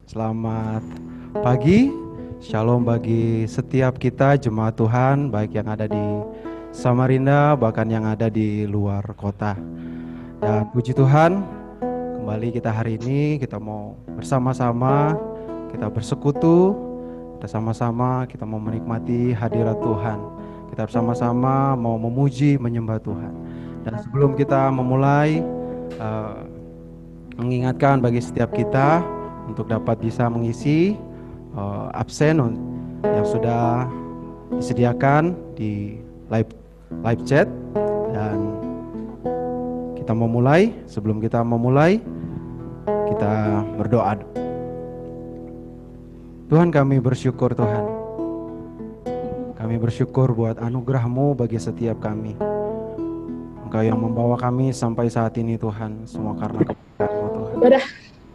Selamat pagi, shalom bagi setiap kita jemaat Tuhan, baik yang ada di Samarinda, bahkan yang ada di luar kota. Dan puji Tuhan, kembali kita hari ini, kita mau bersama-sama, kita bersekutu, kita sama-sama, kita mau menikmati hadirat Tuhan. Kita bersama-sama mau memuji, menyembah Tuhan. Dan sebelum kita memulai, mengingatkan bagi setiap kita untuk dapat bisa mengisi absen yang sudah disediakan di live chat. Dan kita mau mulai. Sebelum kita memulai, kita berdoa. Tuhan, kami bersyukur Tuhan. Kami bersyukur buat anugerah-Mu bagi setiap kami. Engkau yang membawa kami sampai saat ini Tuhan, semua karena keberkatan-Mu Tuhan.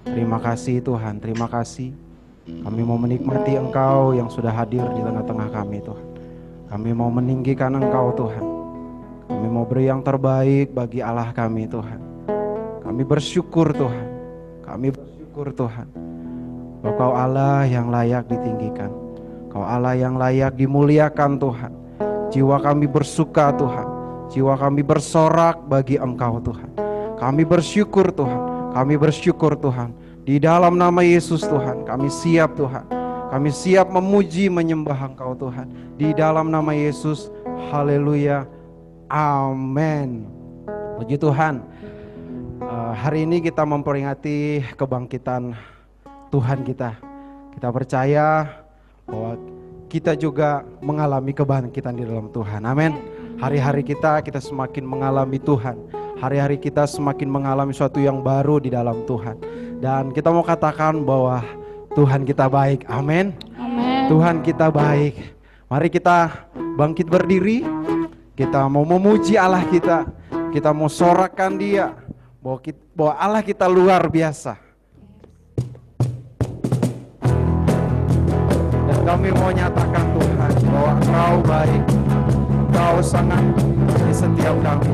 Terima kasih Tuhan, terima kasih. Kami mau menikmati Engkau yang sudah hadir di tengah-tengah kami Tuhan. Kami mau meninggikan Engkau Tuhan. Kami mau beri yang terbaik bagi Allah kami Tuhan. Kami bersyukur Tuhan. Kami bersyukur Tuhan. Bahwa Kau Allah yang layak ditinggikan. Kau Allah yang layak dimuliakan Tuhan. Jiwa kami bersuka Tuhan. Jiwa kami bersorak bagi Engkau Tuhan. Kami bersyukur Tuhan. Kami bersyukur Tuhan. Di dalam nama Yesus Tuhan, kami siap Tuhan. Kami siap memuji menyembah Engkau Tuhan. Di dalam nama Yesus, haleluya, amin. Puji Tuhan. Hari ini kita memperingati kebangkitan Tuhan kita. Kita percaya bahwa kita juga mengalami kebangkitan di dalam Tuhan, amin. Hari-hari kita semakin mengalami Tuhan. Hari-hari kita semakin mengalami sesuatu yang baru di dalam Tuhan. Dan kita mau katakan bahwa Tuhan kita baik, amin. Tuhan kita baik. Mari kita bangkit berdiri. Kita mau memuji Allah kita. Kita mau sorakan Dia bahwa Allah kita luar biasa. Dan kami mau nyatakan Tuhan bahwa Engkau baik. Engkau sangat di setiap kami.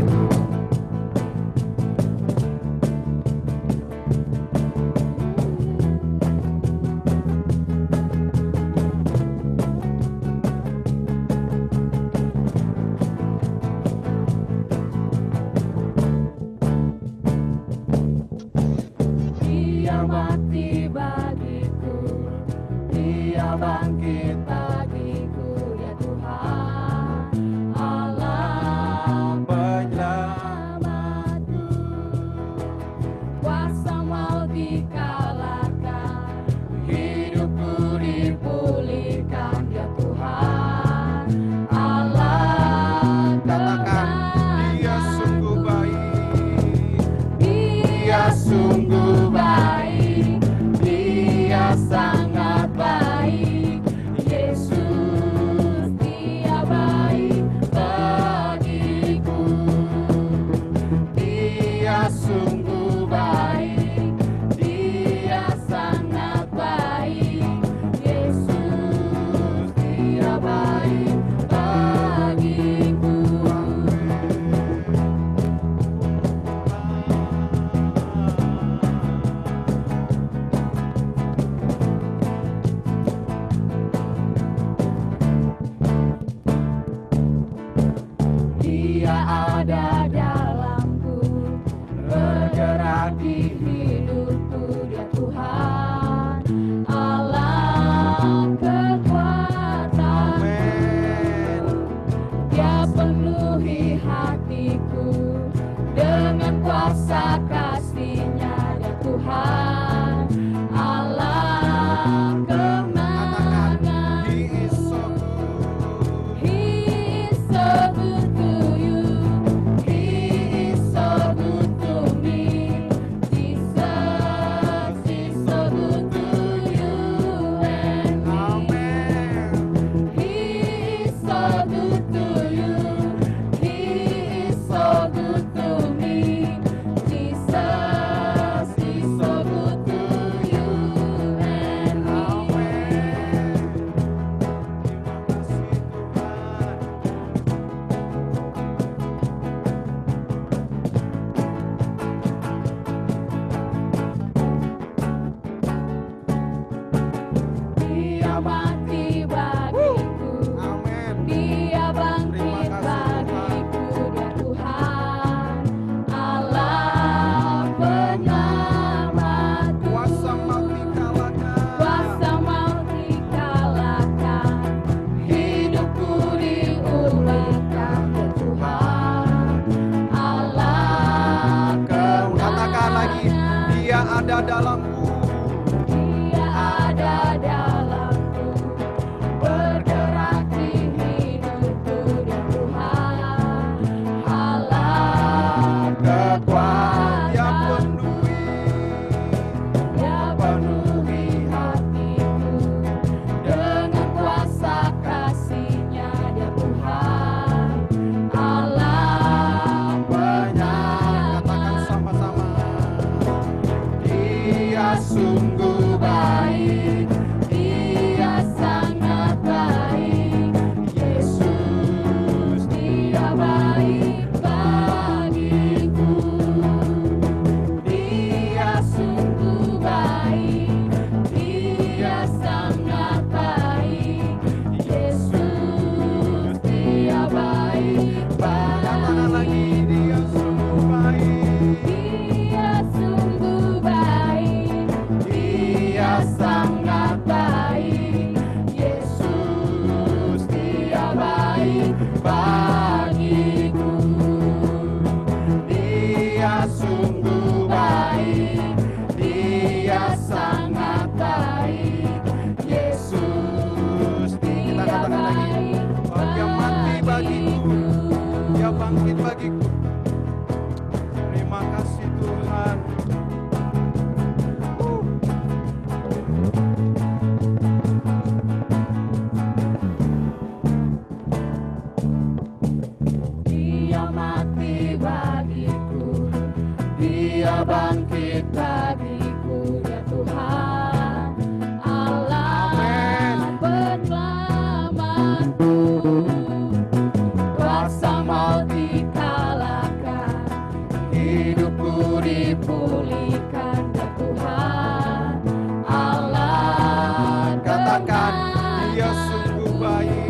katakan Dia sungguh baik.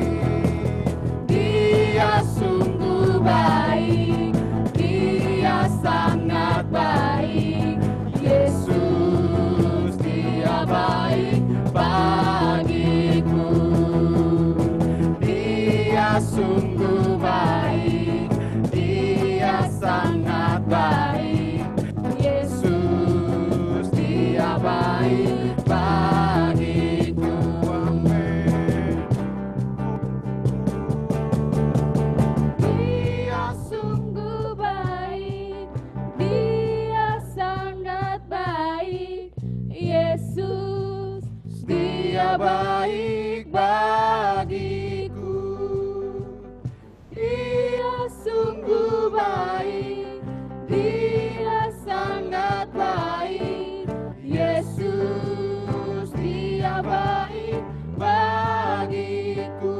Dia sungguh baik, Dia sangat baik. Yesus, Dia baik bagiku. Dia sungguh baik, Dia sangat baik. Yesus, Dia baik bagiku. Amin. Dia sungguh baik, Dia sangat baik. Yesus, Dia baik bagiku. Dia sungguh baik, Dia sangat baik. Yesus, Dia baik bagiku.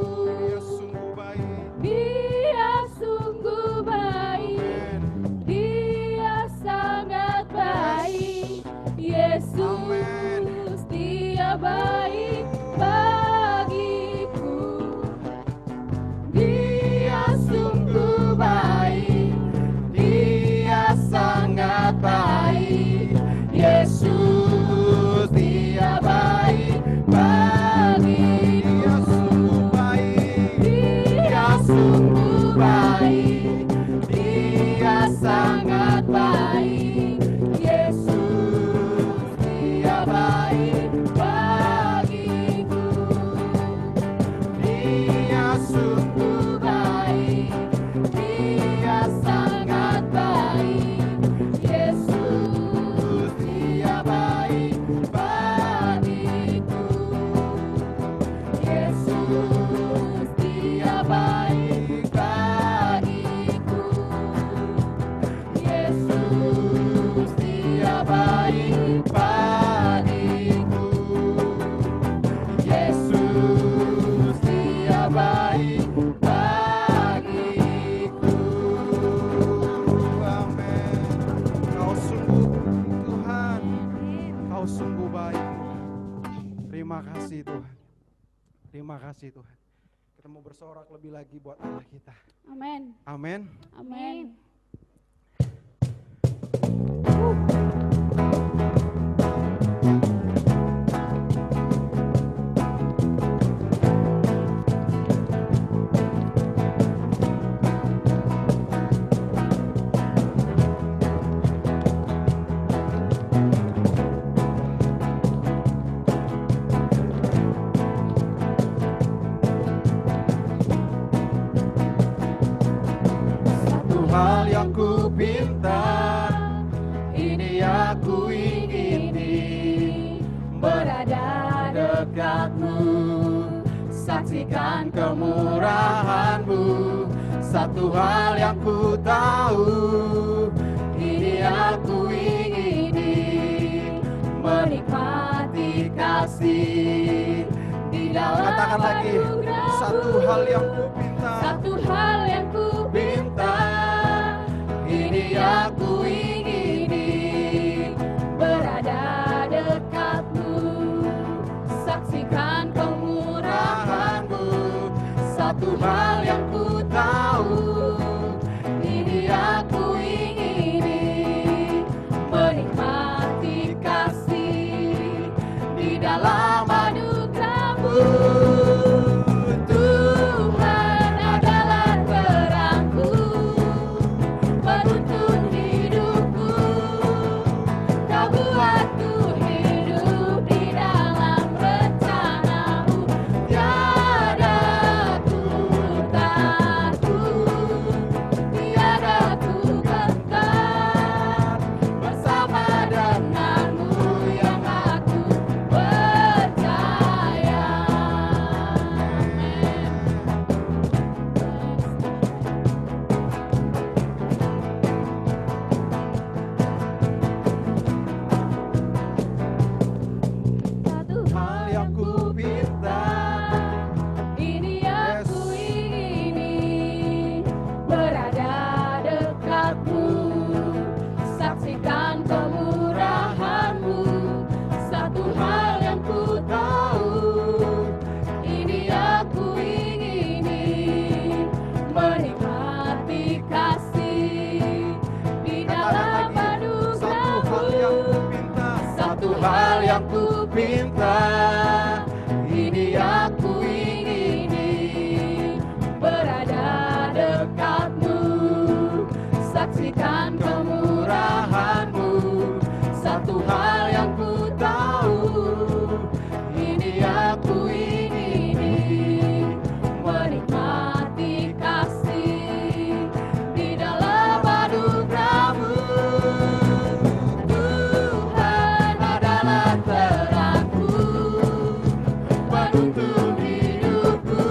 Dia sungguh baik. Dia sungguh baik, Dia sangat baik. Yesus, Dia baik bagiku. Dia sungguh baik, Dia sangat baik. Yesus, Dia baik bagiku. Dia sungguh baik. Dia sungguh baik, Dia sangat baik. Yesus, Dia baik bagiku. Dia sungguh baik, Dia sangat baik. Yesus, Dia baik bagiku. Yesus, Dia baik bagiku. Yesus, Dia baik bagiku. Yesus, Dia baik bagiku. Amin. Kau sungguh Tuhan, Kau sungguh baik. Terima kasih Tuhan. Terima kasih Tuhan. Kita mau bersorak lebih lagi buat Allah kita. Amin. Amin. Amin. Satu hal yang ku pinta, ini aku ingini, Berada dekatmu, saksikan kemurahan-Mu. Satu hal yang ku tahu, ini aku ingini, menikmati kasih di dalam Katakan lagi, anugerah-Mu. satu hal yang ku pinta, Satu hal yang ku pinta, ini aku ingini, berada dekatmu, saksikan kemurahan-Mu. Satu hal yang ku tahu, ini aku ingini, menikmati kasih di dalam anugerah-Mu. Tuhan adalah terangku, penuntun hidupku. Kau buatku hidup di dalam rencana-Mu. Tiada ku takut, tiada ku gentar, bersama denganmu yang aku percaya. pinta, ini aku ingini, berada dekatmu, saksikan kemurahanmu. Satu hal yang ku tahu, ini aku ingini, menikmati kasih di dalam anugerahmu. Tuhan adalah terangku, penuntun hidupku.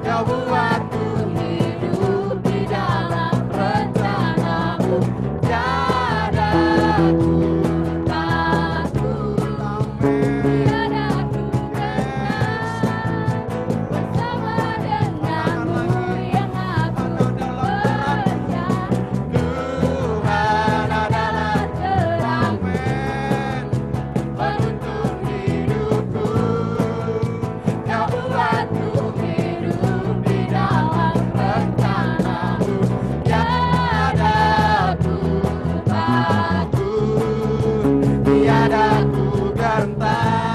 Kau buatku hidup di dalam rencanamu. Tiada aku takut, tiada aku gentar, bersama denganmu yang aku percaya. Tuhan adalah terangku, penuntun hidupku. Kau buatku hidup di dalam rencanamu. Tiada aku takut, tiada aku gentar,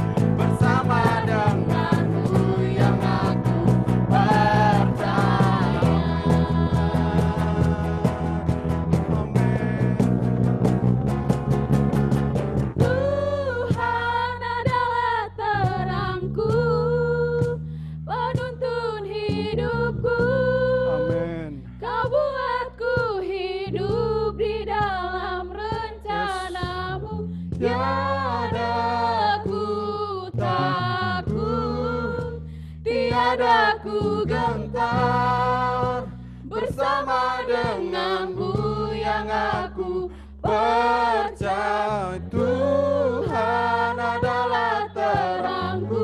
bersama denganmu yang aku percaya. Tuhan adalah terangku, penuntun hidupku. Amin. Kau buatku hidup di dalam rencanamu. Tiada aku takut, tiada aku gentar, bersama denganmu yang aku percaya. Tuhan adalah terangku,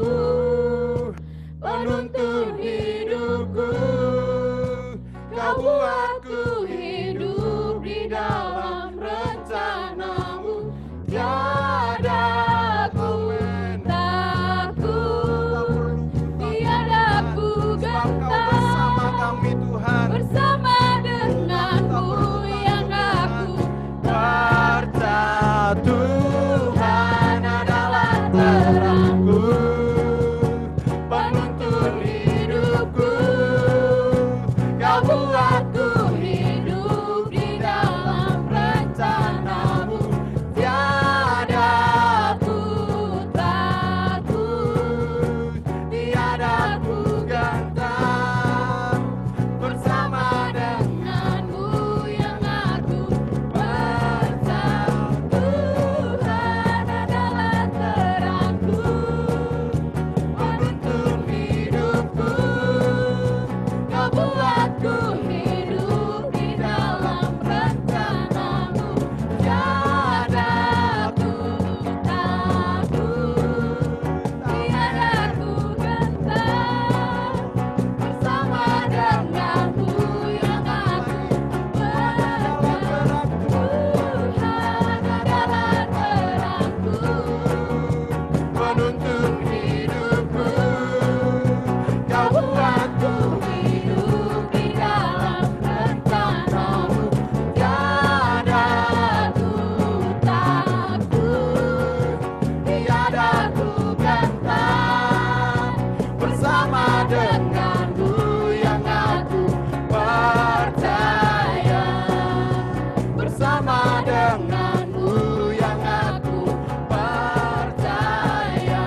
penuntun hidupku. Kau buatku hidup di dalam rencanamu. Tiada aku takut, tiada aku Bersama gentar, kami Tuhan. bersama denganmu yang aku Percaya Tuhan adalah terangku, penuntun hidupku. Kau buatku hidup di dalam rencanamu. Tiada aku takut, tiada aku gentar, bersama denganmu yang aku percaya. Tuhan adalah terangku, penuntun hidupku. Kau buatku hidup di dalam rencanamu. Tiada aku takut, tiada aku gentar, bersama denganmu yang aku percaya. Tuhan adalah terangku, penuntun hidupku. Kau buatku hidup di dalam rencanamu. Tiada aku takut, tiada aku gentar, bersama denganmu yang aku percaya. Bersama denganmu yang aku percaya.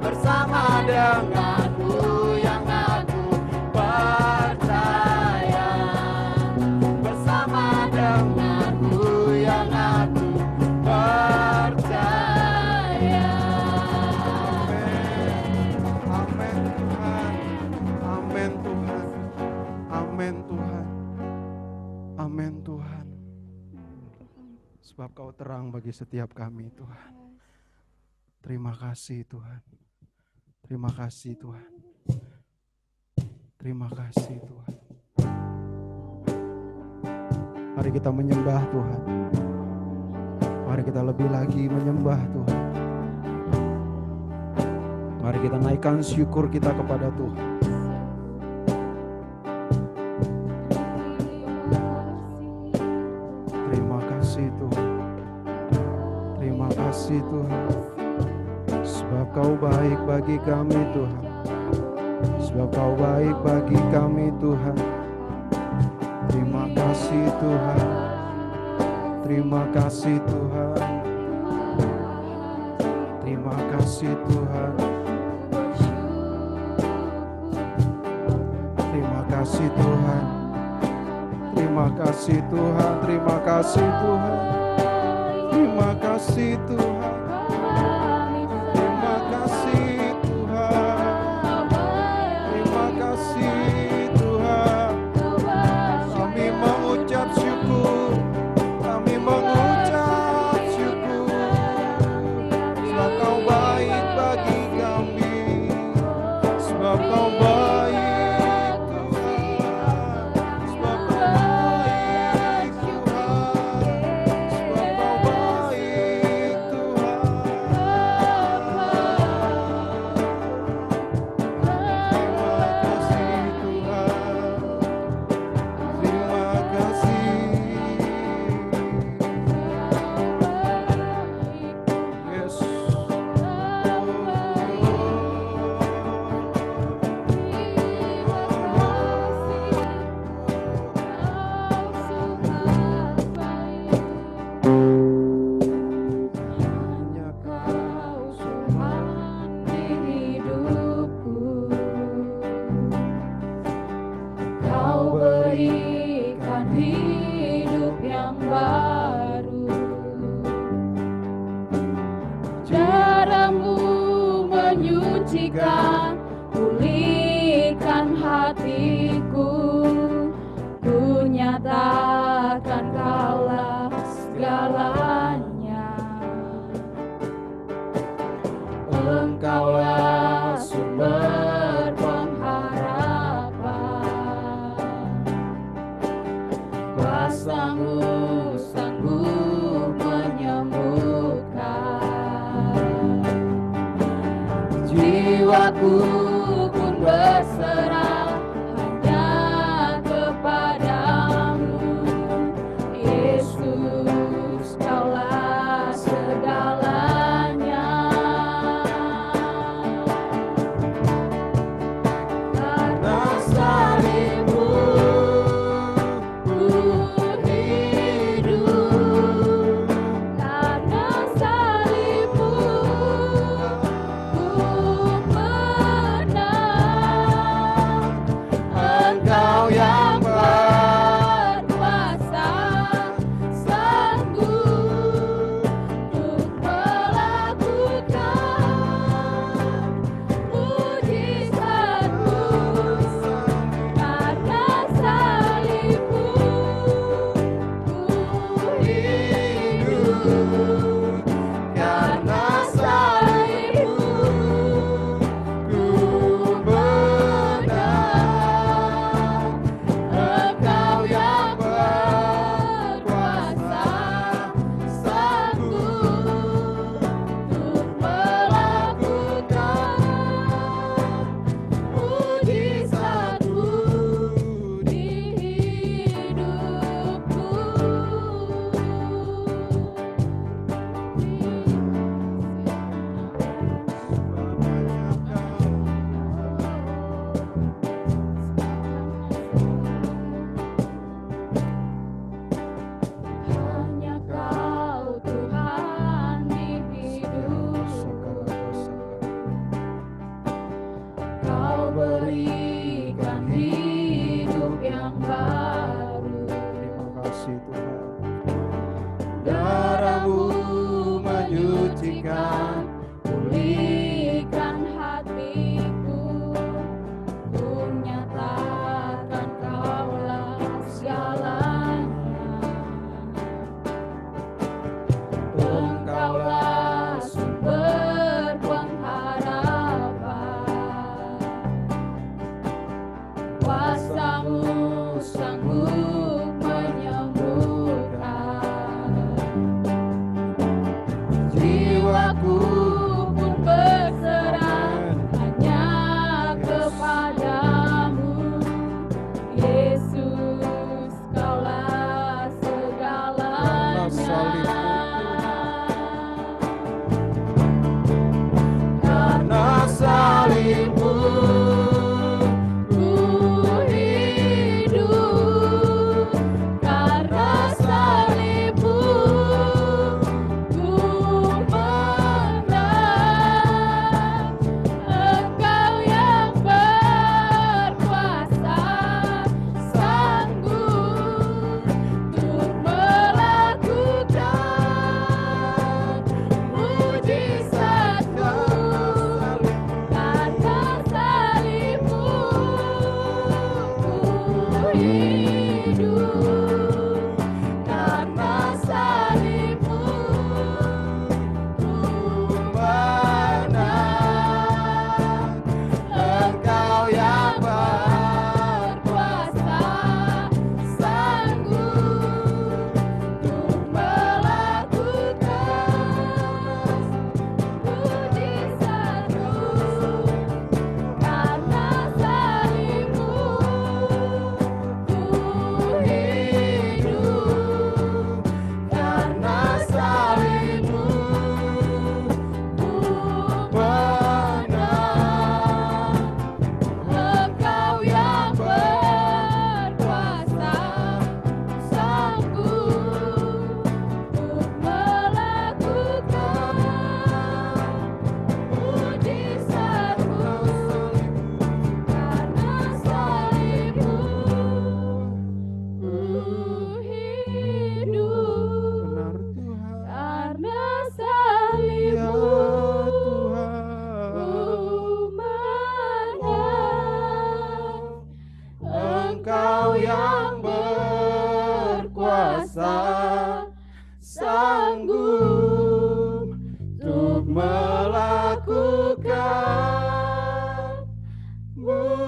Bersama denganmu yang aku percaya. Bersama denganmu yang aku percaya. Amin Tuhan. Amin Tuhan. Amin Tuhan. Amin Tuhan. Sebab Kau terang bagi setiap kami Tuhan. Terima kasih Tuhan. Terima kasih Tuhan. Terima kasih Tuhan. Mari kita menyembah Tuhan. Mari kita lebih lagi menyembah Tuhan. Mari kita naikkan syukur kita kepada Tuhan. Terima kasih Tuhan. Terima kasih Sebab Kau baik bagi kami Tuhan. Sebab Kau baik bagi kami Tuhan. Terima kasih Tuhan. Terima kasih Tuhan. Terima kasih Tuhan. Terima kasih Tuhan. Terima kasih Tuhan. Terima kasih Tuhan. Terima kasih Tuhan. Terima kasih Tuhan. Terima kasih Tuhan. Kami mengucap syukur. Kami mengucap syukur. Sebab Kau baik bagi kami. Sebab Kau baik Tuhan. Sebab Kau baik Tuhan. Sebab Kau baik sucikan, pulihkan hatiku. Ku nyatakan Kaulah segalanya. Engkaulah sumber pengharapan. Kuasa-Mu sanggup menyembuhkan. Jiwaku pun berserah hanya kepadamu. Yesus, Kaulah segalanya. Karena salib-Mu ku hidup. Karena salib-Mu ku menang.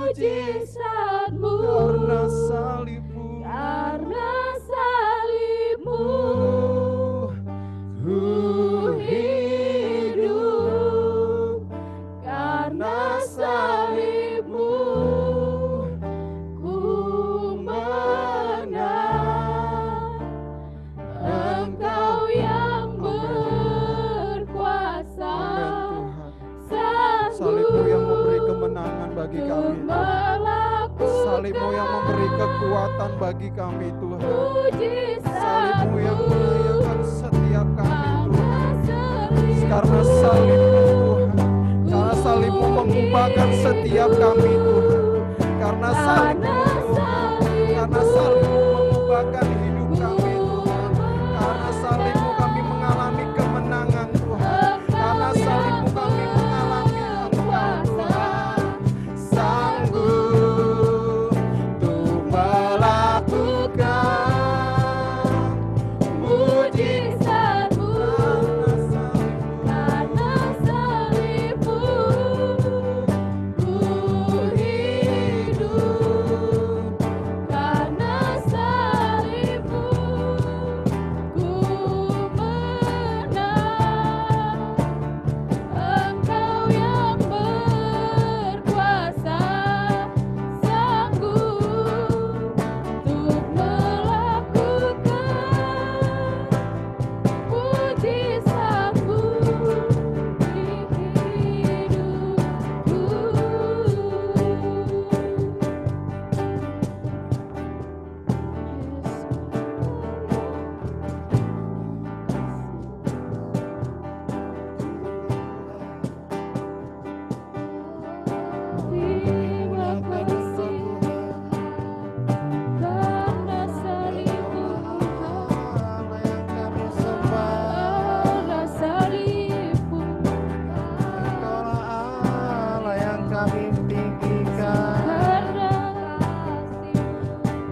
mujizatmu, karena salibmu, karena salibmu, ku hidup, karena salibmu, ku menang. Engkau yang berkuasa, salibmu yang memberi kemenangan bagi kami, salibmu yang memberi kekuatan bagi kami Tuhan, salibmu yang mengayakan setiap kami Tuhan, karena salibmu Tuhan, karena salibmu mengubahkan setiap kami Tuhan, karena salibmu Tuhan, karena salibmu mengubahkan hidup kami Tuhan, karena salibmu kami mengalami kemenangan Tuhan, karena salibmu kami mengalami Engkau Tuhan, sanggup untuk melakukan mujizatmu, karena salibmu, karena salibmu, ku hidup, karena salibmu, ku menang. Engkau yang berkuasa, sanggup untuk melakukan mujizatmu di Terima kasih karena salibmu, karena salibmu, Allah yang kami tinggikan, karena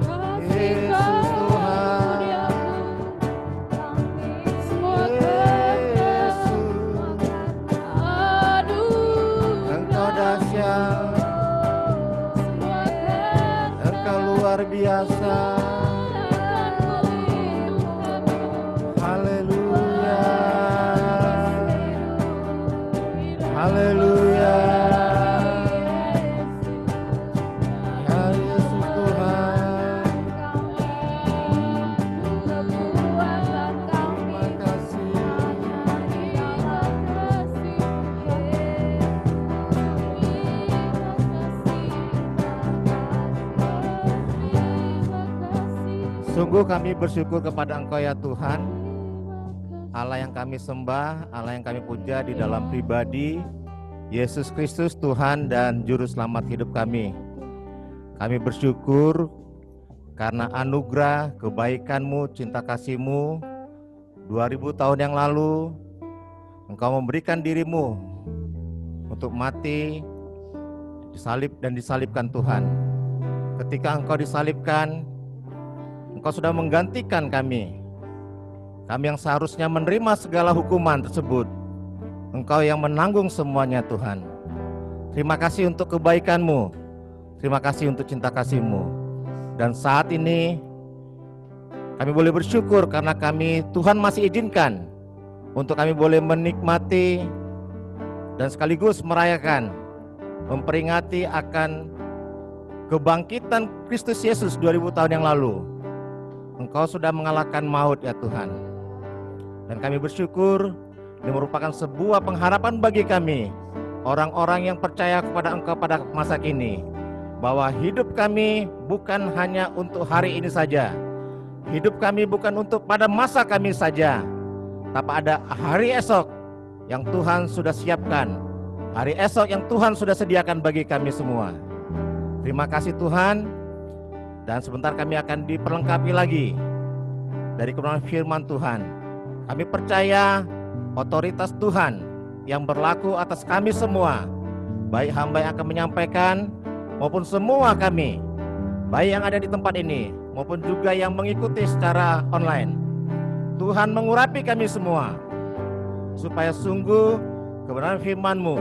kasih Yesus Tuhan, semua karena Yesus, aduh, Engkau dahsyat, semua karena Engkau luar biasa. Haleluya, haleluya, ya Yesus Tuhan, terima kasih. Sungguh kami bersyukur kepada Engkau ya Tuhan, Allah yang kami sembah, Allah yang kami puja di dalam pribadi Yesus Kristus Tuhan dan Juru Selamat hidup kami. Kami bersyukur karena anugerah, kebaikan-Mu, cinta kasih-Mu 2000 tahun yang lalu Engkau memberikan diri-Mu untuk mati, disalib dan disalibkan Tuhan. Ketika Engkau disalibkan, Engkau sudah menggantikan kami. Kami yang seharusnya menerima segala hukuman tersebut, Engkau yang menanggung semuanya Tuhan. Terima kasih untuk kebaikan-Mu, terima kasih untuk cinta kasih-Mu. Dan saat ini kami boleh bersyukur karena Tuhan masih izinkan untuk kami boleh menikmati dan sekaligus merayakan, memperingati akan kebangkitan Kristus Yesus 2000 tahun yang lalu. Engkau sudah mengalahkan maut ya Tuhan. Dan kami bersyukur ini merupakan sebuah pengharapan bagi kami, orang-orang yang percaya kepada Engkau pada masa kini, bahwa hidup kami bukan hanya untuk hari ini saja. Hidup kami bukan untuk pada masa kami saja, tapi ada hari esok yang Tuhan sudah siapkan, hari esok yang Tuhan sudah sediakan bagi kami semua. Terima kasih Tuhan. Dan sebentar kami akan diperlengkapi lagi dari kebenaran firman Tuhan. Kami percaya otoritas Tuhan yang berlaku atas kami semua, baik hamba yang akan menyampaikan maupun semua kami, baik yang ada di tempat ini maupun juga yang mengikuti secara online. Tuhan mengurapi kami semua supaya sungguh kebenaran firman-Mu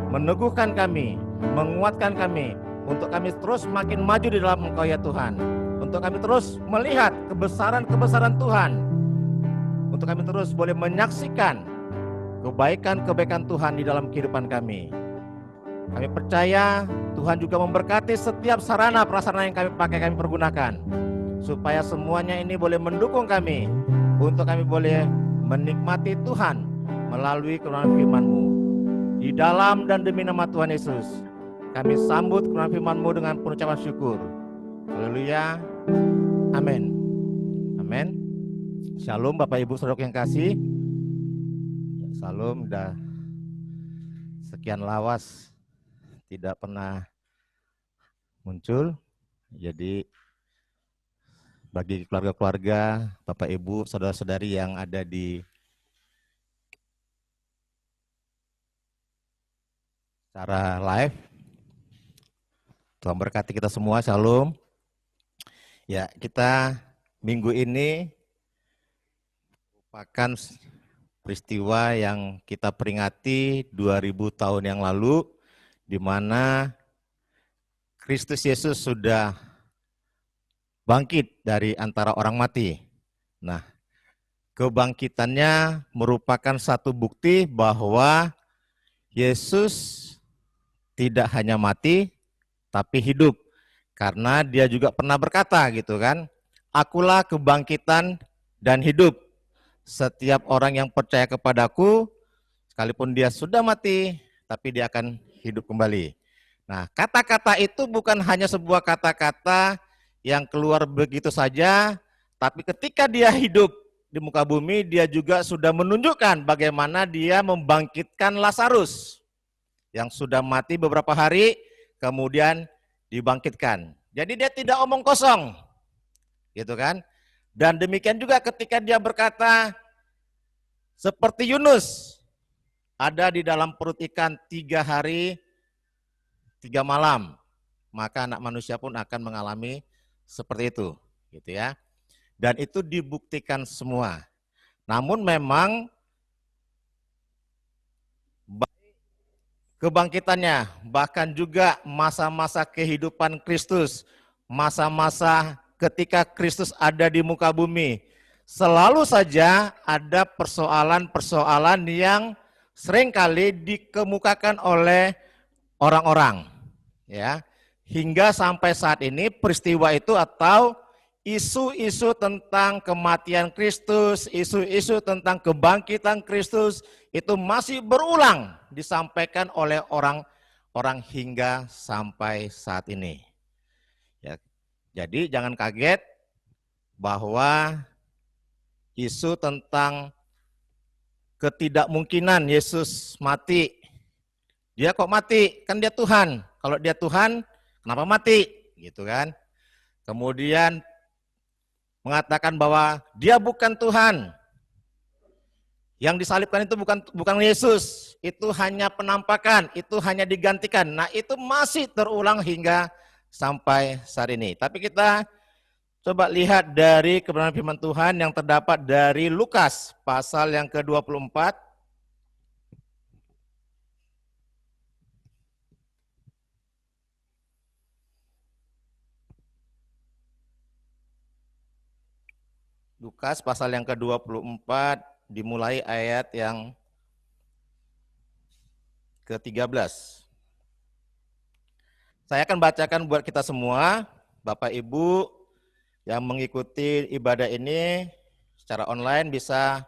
meneguhkan kami, menguatkan kami, untuk kami terus makin maju di dalam Engkau ya Tuhan, untuk kami terus melihat kebesaran-kebesaran Tuhan, untuk kami terus boleh menyaksikan kebaikan-kebaikan Tuhan di dalam kehidupan kami. Kami percaya Tuhan juga memberkati setiap sarana prasarana yang kami pakai, kami pergunakan, supaya semuanya ini boleh mendukung kami, untuk kami boleh menikmati Tuhan melalui kebenaran firman-Mu. Di dalam dan demi nama Tuhan Yesus, kami sambut kebenaran firman-Mu dengan pengucapan syukur. Haleluya. Amin. Amin. Shalom Bapak Ibu Saudara yang kasih. Shalom, udah sekian lawas tidak pernah muncul. Jadi bagi keluarga-keluarga, Bapak Ibu, saudara-saudari yang ada di secara live, Tuhan berkati kita semua, shalom. Ya, kita minggu ini merupakan peristiwa yang kita peringati 2000 tahun yang lalu, di mana Kristus Yesus sudah bangkit dari antara orang mati. Nah, kebangkitannya merupakan satu bukti bahwa Yesus tidak hanya mati, tapi hidup. Karena dia juga pernah berkata gitu kan, akulah kebangkitan dan hidup. Setiap orang yang percaya kepadaku, sekalipun dia sudah mati, tapi dia akan hidup kembali. Nah, kata-kata itu bukan hanya sebuah kata-kata yang keluar begitu saja, tapi ketika dia hidup di muka bumi, dia juga sudah menunjukkan bagaimana dia membangkitkan Lazarus yang sudah mati beberapa hari, kemudian dibangkitkan. Jadi dia tidak omong kosong, gitu kan? Dan demikian juga ketika dia berkata, seperti Yunus, ada di dalam perut ikan 3 hari, 3 malam, maka anak manusia pun akan mengalami seperti itu, gitu ya. Dan itu dibuktikan semua. Namun memang kebangkitannya, bahkan juga masa-masa kehidupan Kristus, masa-masa ketika Kristus ada di muka bumi, selalu saja ada persoalan-persoalan yang seringkali dikemukakan oleh orang-orang, ya. Hingga sampai saat ini peristiwa itu atau isu-isu tentang kematian Kristus, isu-isu tentang kebangkitan Kristus itu masih berulang disampaikan oleh orang-orang hingga sampai saat ini. Ya, jadi jangan kaget bahwa isu tentang ketidakmungkinan Yesus mati. Dia kok mati? Kan dia Tuhan. Kalau dia Tuhan, kenapa mati? Gitu kan. Kemudian mengatakan bahwa dia bukan Tuhan. Yang disalibkan itu bukan Yesus, itu hanya penampakan, itu hanya digantikan. Nah, itu masih terulang hingga sampai saat ini. Tapi kita coba lihat dari kebenaran firman Tuhan yang terdapat dari Lukas pasal yang ke-24. Lukas pasal yang ke-24 dimulai ayat yang ke-13. Saya akan bacakan buat kita semua, Bapak Ibu yang mengikuti ibadah ini secara online bisa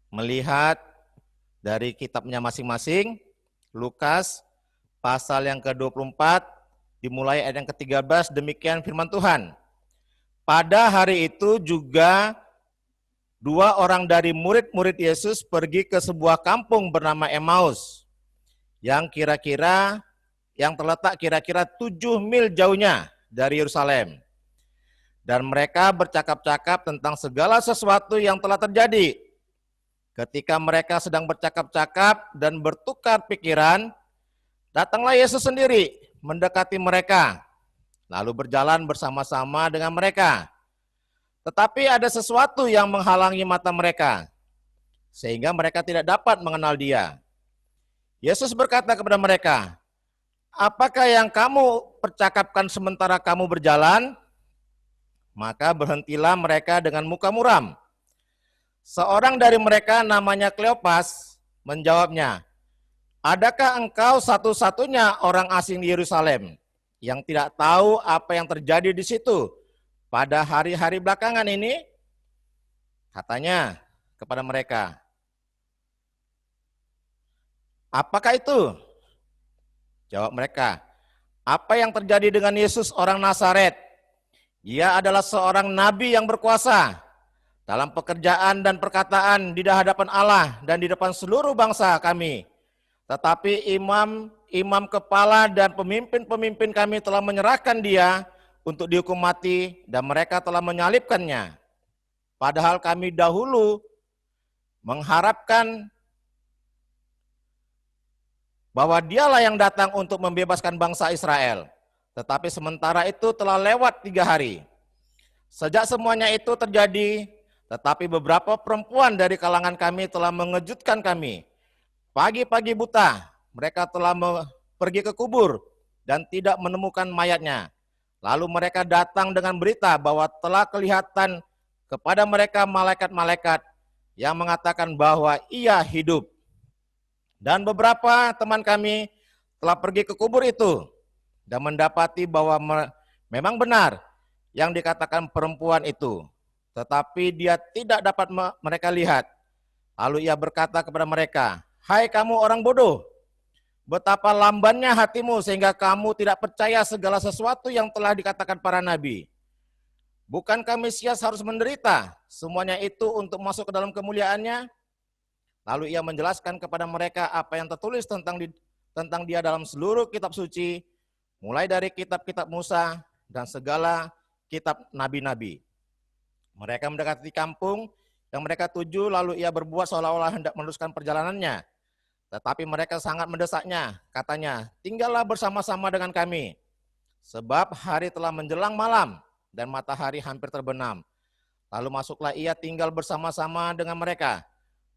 melihat dari kitabnya masing-masing. Lukas pasal yang ke-24 dimulai ayat yang ke-13, demikian firman Tuhan. Pada hari itu juga 2 orang dari murid-murid Yesus pergi ke sebuah kampung bernama Emmaus yang terletak kira-kira 7 mil jauhnya dari Yerusalem. Dan mereka bercakap-cakap tentang segala sesuatu yang telah terjadi. Ketika mereka sedang bercakap-cakap dan bertukar pikiran, datanglah Yesus sendiri mendekati mereka, lalu berjalan bersama-sama dengan mereka. Tetapi ada sesuatu yang menghalangi mata mereka, sehingga mereka tidak dapat mengenal dia. Yesus berkata kepada mereka, apakah yang kamu percakapkan sementara kamu berjalan? Maka berhentilah mereka dengan muka muram. Seorang dari mereka namanya Kleopas menjawabnya, adakah engkau satu-satunya orang asing di Yerusalem yang tidak tahu apa yang terjadi di situ pada hari-hari belakangan ini? Katanya kepada mereka, apakah itu? Jawab mereka, apa yang terjadi dengan Yesus orang Nazaret? Dia adalah seorang nabi yang berkuasa dalam pekerjaan dan perkataan di hadapan Allah dan di depan seluruh bangsa kami. Tetapi imam kepala dan pemimpin-pemimpin kami telah menyerahkan dia untuk dihukum mati dan mereka telah menyalibkannya. Padahal kami dahulu mengharapkan bahwa dialah yang datang untuk membebaskan bangsa Israel. Tetapi sementara itu telah lewat 3 hari. Sejak semuanya itu terjadi, tetapi beberapa perempuan dari kalangan kami telah mengejutkan kami. Pagi-pagi buta, mereka telah pergi ke kubur dan tidak menemukan mayatnya. Lalu mereka datang dengan berita bahwa telah kelihatan kepada mereka malaikat-malaikat yang mengatakan bahwa ia hidup. Dan beberapa teman kami telah pergi ke kubur itu dan mendapati bahwa memang benar yang dikatakan perempuan itu, tetapi dia tidak dapat mereka lihat. Lalu ia berkata kepada mereka, hai kamu orang bodoh, betapa lambannya hatimu sehingga kamu tidak percaya segala sesuatu yang telah dikatakan para nabi. Bukankah Mesias harus menderita semuanya itu untuk masuk ke dalam kemuliaannya? Lalu ia menjelaskan kepada mereka apa yang tertulis tentang dia dalam seluruh kitab suci, mulai dari kitab-kitab Musa dan segala kitab nabi-nabi. Mereka mendekati kampung yang mereka tuju, lalu ia berbuat seolah-olah hendak meneruskan perjalanannya. Tetapi mereka sangat mendesaknya, katanya, tinggallah bersama-sama dengan kami, sebab hari telah menjelang malam dan matahari hampir terbenam. Lalu masuklah ia tinggal bersama-sama dengan mereka.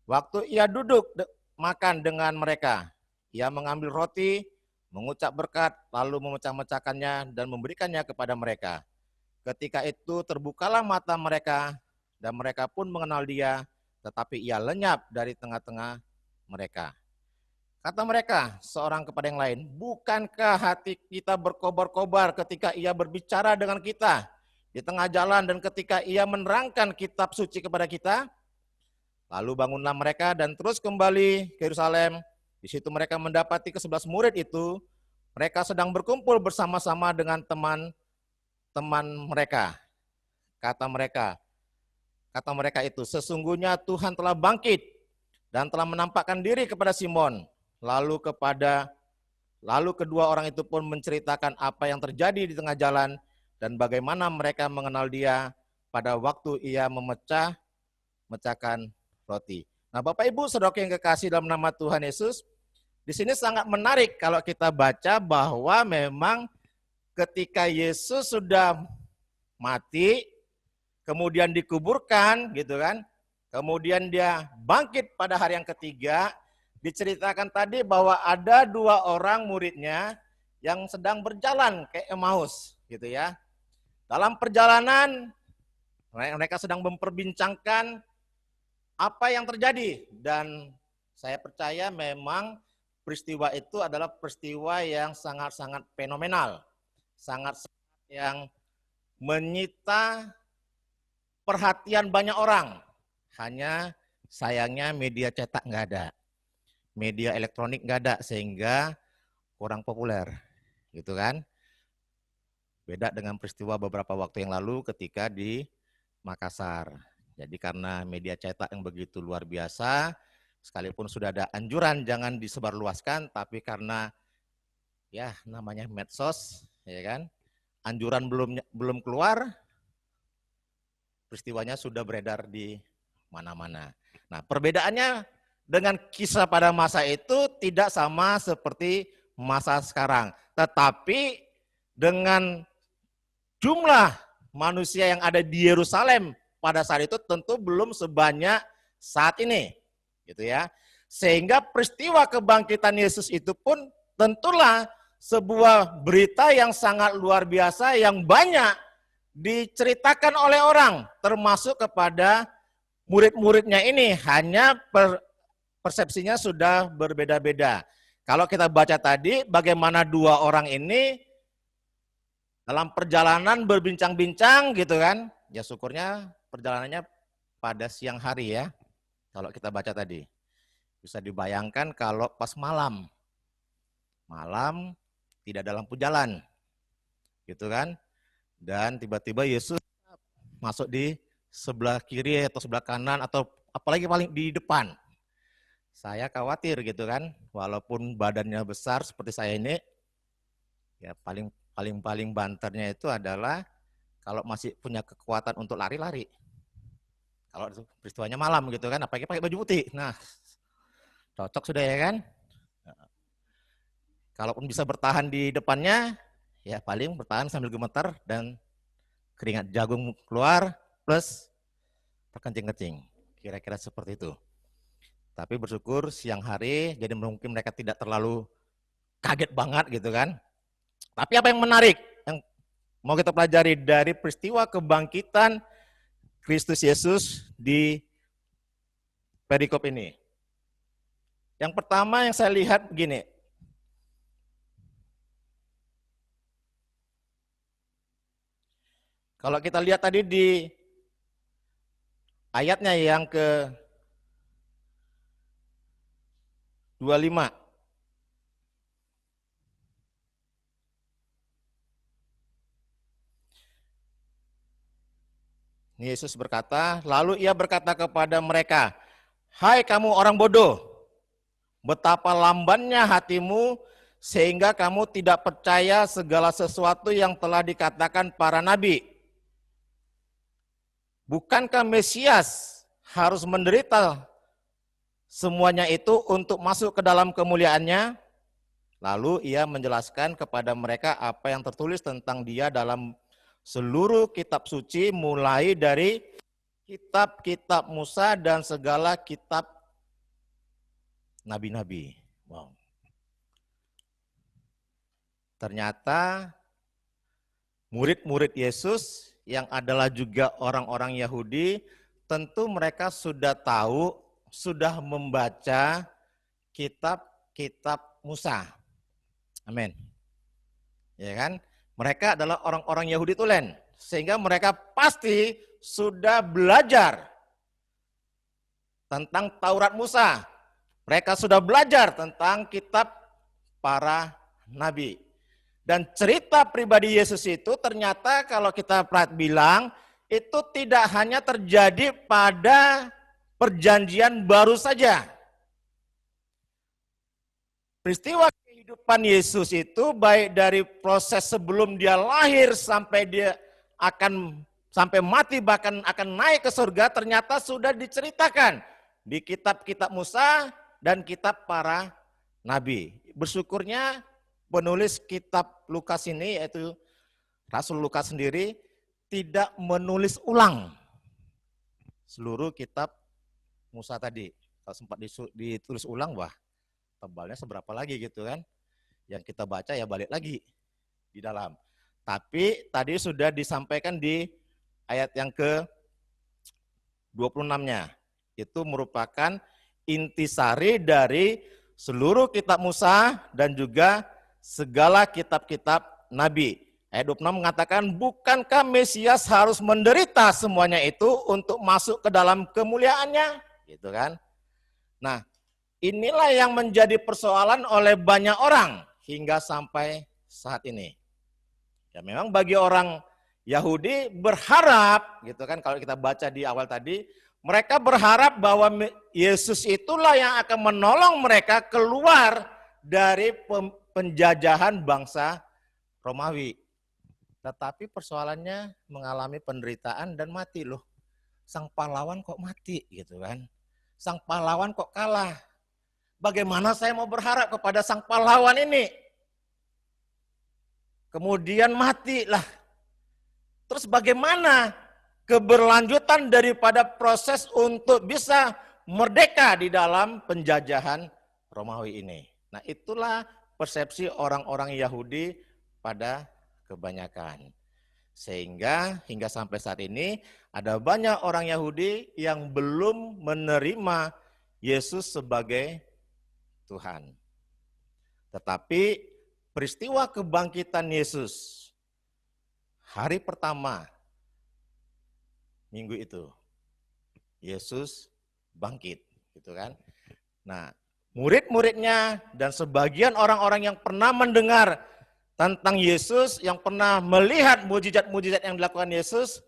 Waktu ia duduk makan dengan mereka, ia mengambil roti, mengucap berkat, lalu memecah-mecahkannya dan memberikannya kepada mereka. Ketika itu terbukalah mata mereka, dan mereka pun mengenal dia, tetapi ia lenyap dari tengah-tengah mereka. Kata mereka seorang kepada yang lain, bukankah hati kita berkobar-kobar ketika ia berbicara dengan kita di tengah jalan dan ketika ia menerangkan kitab suci kepada kita? Lalu bangunlah mereka dan terus kembali ke Yerusalem. Di situ mereka mendapati ke-11 murid itu, mereka sedang berkumpul bersama-sama dengan teman-teman mereka. Kata mereka itu, sesungguhnya Tuhan telah bangkit dan telah menampakkan diri kepada Simon. Lalu kedua orang itu pun menceritakan apa yang terjadi di tengah jalan dan bagaimana mereka mengenal dia pada waktu ia memecahkan roti. Nah, Bapak Ibu Saudara yang kekasih dalam nama Tuhan Yesus, di sini sangat menarik kalau kita baca bahwa memang ketika Yesus sudah mati, kemudian dikuburkan, gitu kan? Kemudian dia bangkit pada hari yang ketiga. Diceritakan tadi bahwa ada 2 orang muridnya yang sedang berjalan ke Emmaus, gitu ya. Dalam perjalanan mereka sedang memperbincangkan apa yang terjadi, dan saya percaya memang peristiwa itu adalah peristiwa yang sangat-sangat fenomenal, sangat yang menyita perhatian banyak orang. Hanya sayangnya media cetak nggak ada, media elektronik nggak ada, sehingga kurang populer, gitu kan? Beda dengan peristiwa beberapa waktu yang lalu ketika di Makassar. Jadi karena media cetak yang begitu luar biasa, sekalipun sudah ada anjuran jangan disebarluaskan, tapi karena ya namanya medsos, ya kan, anjuran belum keluar, peristiwanya sudah beredar di mana-mana. Nah, perbedaannya dengan kisah pada masa itu tidak sama seperti masa sekarang, tetapi dengan jumlah manusia yang ada di Yerusalem pada saat itu tentu belum sebanyak saat ini, gitu ya. Sehingga peristiwa kebangkitan Yesus itu pun tentulah sebuah berita yang sangat luar biasa yang banyak diceritakan oleh orang, termasuk kepada murid-muridnya ini, hanya persepsinya sudah berbeda-beda. Kalau kita baca tadi, bagaimana dua orang ini dalam perjalanan berbincang-bincang gitu kan, ya syukurnya perjalanannya pada siang hari ya, kalau kita baca tadi. Bisa dibayangkan kalau pas malam tidak ada lampu jalan, gitu kan. Dan tiba-tiba Yesus masuk di sebelah kiri atau sebelah kanan atau apalagi paling di depan. Saya khawatir gitu kan, walaupun badannya besar seperti saya ini, ya paling banternya itu adalah kalau masih punya kekuatan untuk lari-lari. Kalau peristiwanya malam gitu kan, apalagi pakai baju putih. Nah, cocok sudah ya kan? Kalaupun bisa bertahan di depannya, ya paling bertahan sambil gemeter dan keringat jagung keluar plus terkencing-kencing. Kira-kira seperti itu. Tapi bersyukur siang hari, jadi mungkin mereka tidak terlalu kaget banget gitu kan. Tapi apa yang menarik, yang mau kita pelajari dari peristiwa kebangkitan Kristus Yesus di perikop ini. Yang pertama yang saya lihat begini. Kalau kita lihat tadi di ayatnya yang ke 25. Yesus berkata, lalu ia berkata kepada mereka, "Hai kamu orang bodoh, betapa lambannya hatimu sehingga kamu tidak percaya segala sesuatu yang telah dikatakan para nabi. Bukankah Mesias harus menderita semuanya itu untuk masuk ke dalam kemuliaannya?" Lalu ia menjelaskan kepada mereka apa yang tertulis tentang dia dalam seluruh kitab suci, mulai dari kitab-kitab Musa dan segala kitab nabi-nabi. Wow. Ternyata murid-murid Yesus yang adalah juga orang-orang Yahudi, tentu mereka sudah tahu, sudah membaca kitab-kitab Musa. Amin. Ya kan? Mereka adalah orang-orang Yahudi tulen, sehingga mereka pasti sudah belajar tentang Taurat Musa. Mereka sudah belajar tentang kitab para nabi. Dan cerita pribadi Yesus itu ternyata kalau kita bilang, itu tidak hanya terjadi pada perjanjian baru saja. Peristiwa kehidupan Yesus itu baik dari proses sebelum dia lahir sampai dia sampai mati bahkan akan naik ke surga, ternyata sudah diceritakan di kitab-kitab Musa dan kitab para nabi. Bersyukurnya penulis kitab Lukas ini, yaitu Rasul Lukas sendiri, tidak menulis ulang seluruh kitab Musa tadi. Kalau sempat ditulis ulang, wah tebalnya seberapa lagi gitu kan. Yang kita baca ya balik lagi di dalam. Tapi tadi sudah disampaikan di ayat yang ke 26-nya. Itu merupakan intisari dari seluruh kitab Musa dan juga segala kitab-kitab nabi. Ayat 26 mengatakan, bukankah Mesias harus menderita semuanya itu untuk masuk ke dalam kemuliaannya? Gitu kan. Nah, inilah yang menjadi persoalan oleh banyak orang hingga sampai saat ini. Ya memang bagi orang Yahudi berharap, gitu kan, kalau kita baca di awal tadi, mereka berharap bahwa Yesus itulah yang akan menolong mereka keluar dari penjajahan bangsa Romawi. Tetapi persoalannya mengalami penderitaan dan mati loh. Sang pahlawan kok mati gitu kan. Sang pahlawan kok kalah. Bagaimana saya mau berharap kepada sang pahlawan ini? Kemudian matilah. Terus bagaimana keberlanjutan daripada proses untuk bisa merdeka di dalam penjajahan Romawi ini? Nah itulah persepsi orang-orang Yahudi pada kebanyakan. Sehingga hingga sampai saat ini ada banyak orang Yahudi yang belum menerima Yesus sebagai Tuhan. Tetapi peristiwa kebangkitan Yesus hari pertama minggu itu, Yesus bangkit, gitu kan. Nah, murid-muridnya dan sebagian orang-orang yang pernah mendengar tentang Yesus, yang pernah melihat mujizat-mujizat yang dilakukan Yesus,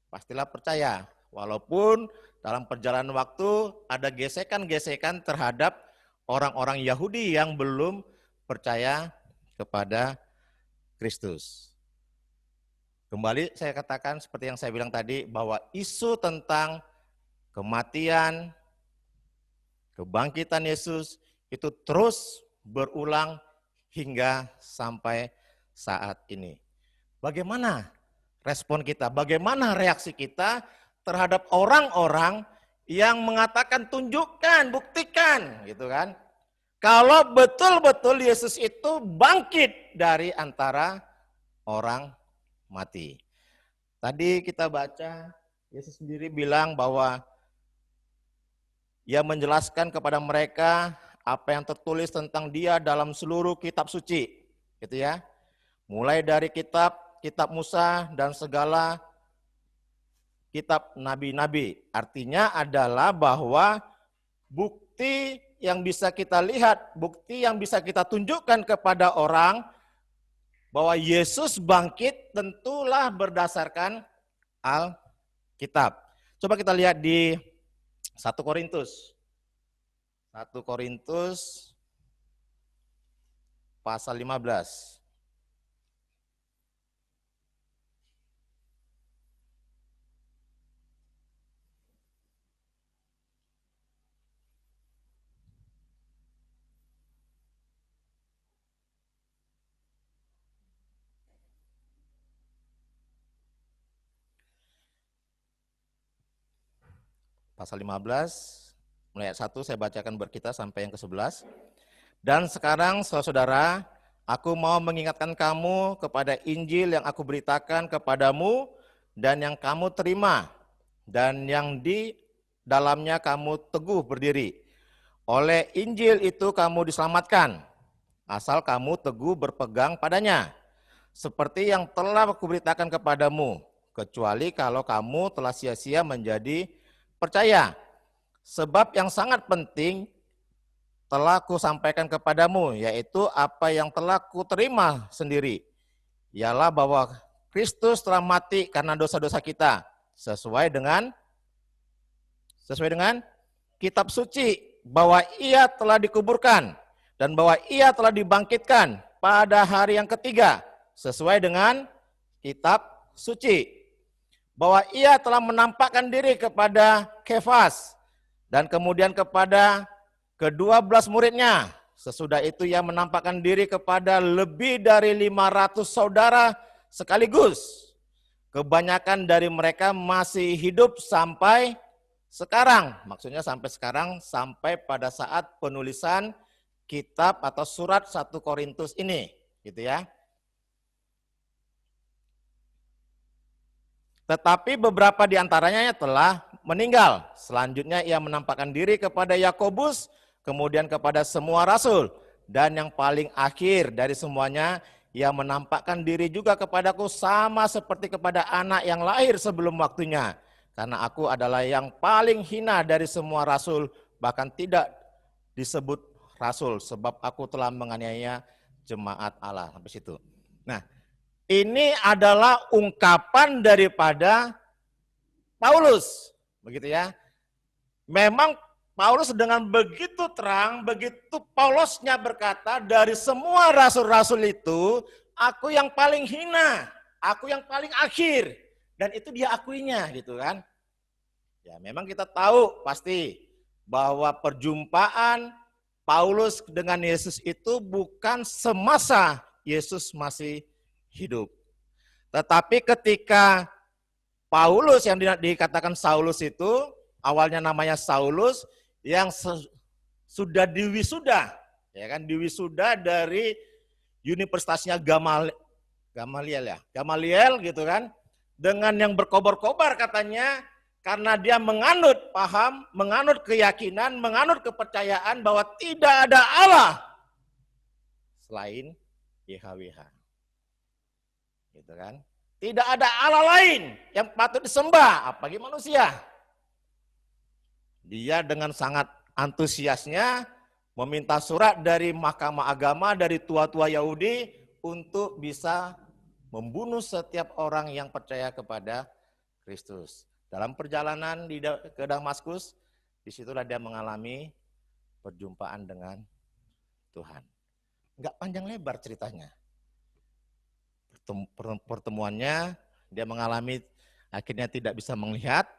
pastilah percaya. Walaupun dalam perjalanan waktu ada gesekan-gesekan terhadap orang-orang Yahudi yang belum percaya kepada Kristus. Kembali saya katakan seperti yang saya bilang tadi, bahwa isu tentang kematian, kebangkitan Yesus itu terus berulang hingga sampai saat ini. Bagaimana respon kita? Bagaimana reaksi kita terhadap orang-orang yang mengatakan tunjukkan, buktikan, gitu kan? Kalau betul-betul Yesus itu bangkit dari antara orang mati. Tadi kita baca, Yesus sendiri bilang bahwa Ia menjelaskan kepada mereka apa yang tertulis tentang Dia dalam seluruh kitab suci, gitu ya. Mulai dari kitab Musa dan segala kitab nabi-nabi. Artinya adalah bahwa bukti yang bisa kita lihat, bukti yang bisa kita tunjukkan kepada orang bahwa Yesus bangkit tentulah berdasarkan Alkitab. Coba kita lihat di 1 Korintus. 1 Korintus pasal 15. Pasal 15, mulai ayat 1 saya bacakan berkita sampai yang ke-11. Dan sekarang saudara, aku mau mengingatkan kamu kepada Injil yang aku beritakan kepadamu dan yang kamu terima dan yang di dalamnya kamu teguh berdiri. Oleh Injil itu kamu diselamatkan, asal kamu teguh berpegang padanya. Seperti yang telah aku beritakan kepadamu, kecuali kalau kamu telah sia-sia menjadi percaya. Sebab yang sangat penting telah kusampaikan kepadamu, yaitu apa yang telah kuterima sendiri. Ialah bahwa Kristus telah mati karena dosa-dosa kita, sesuai dengan kitab suci, bahwa Ia telah dikuburkan dan bahwa Ia telah dibangkitkan pada hari yang ketiga, sesuai dengan kitab suci. Bahwa Ia telah menampakkan diri kepada Kefas dan kemudian kepada ke-12 muridnya. Sesudah itu Ia menampakkan diri kepada lebih dari 500 saudara sekaligus. Kebanyakan dari mereka masih hidup sampai sekarang. Maksudnya sampai sekarang, sampai pada saat penulisan kitab atau surat 1 Korintus ini, gitu ya. Tetapi beberapa di antaranya telah meninggal. Selanjutnya Ia menampakkan diri kepada Yakobus, kemudian kepada semua rasul. Dan yang paling akhir dari semuanya, Ia menampakkan diri juga kepadaku sama seperti kepada anak yang lahir sebelum waktunya. Karena aku adalah yang paling hina dari semua rasul, bahkan tidak disebut rasul, sebab aku telah menganiaya jemaat Allah. Sampai situ. Nah, ini adalah ungkapan daripada Paulus, begitu ya. Memang Paulus dengan begitu terang, begitu polosnya berkata, dari semua rasul-rasul itu, aku yang paling hina, aku yang paling akhir, dan itu dia akuinya, gitu kan. Ya, memang kita tahu pasti bahwa perjumpaan Paulus dengan Yesus itu bukan semasa Yesus masih hidup. Tetapi ketika Paulus yang dikatakan Saulus itu, awalnya namanya Saulus, yang sudah diwisuda ya kan, diwisuda dari universitasnya Gamaliel gitu kan, dengan yang berkobar-kobar katanya, karena dia menganut paham, menganut keyakinan, menganut kepercayaan bahwa tidak ada Allah selain YHWH. Gitu kan? Tidak ada Allah lain yang patut disembah apalagi manusia. Dia dengan sangat antusiasnya meminta surat dari Mahkamah Agama, dari tua-tua Yahudi untuk bisa membunuh setiap orang yang percaya kepada Kristus. Dalam perjalanan ke Damaskus, disitulah dia mengalami perjumpaan dengan Tuhan. Enggak panjang lebar ceritanya. Pertemuannya, dia mengalami akhirnya tidak bisa melihat,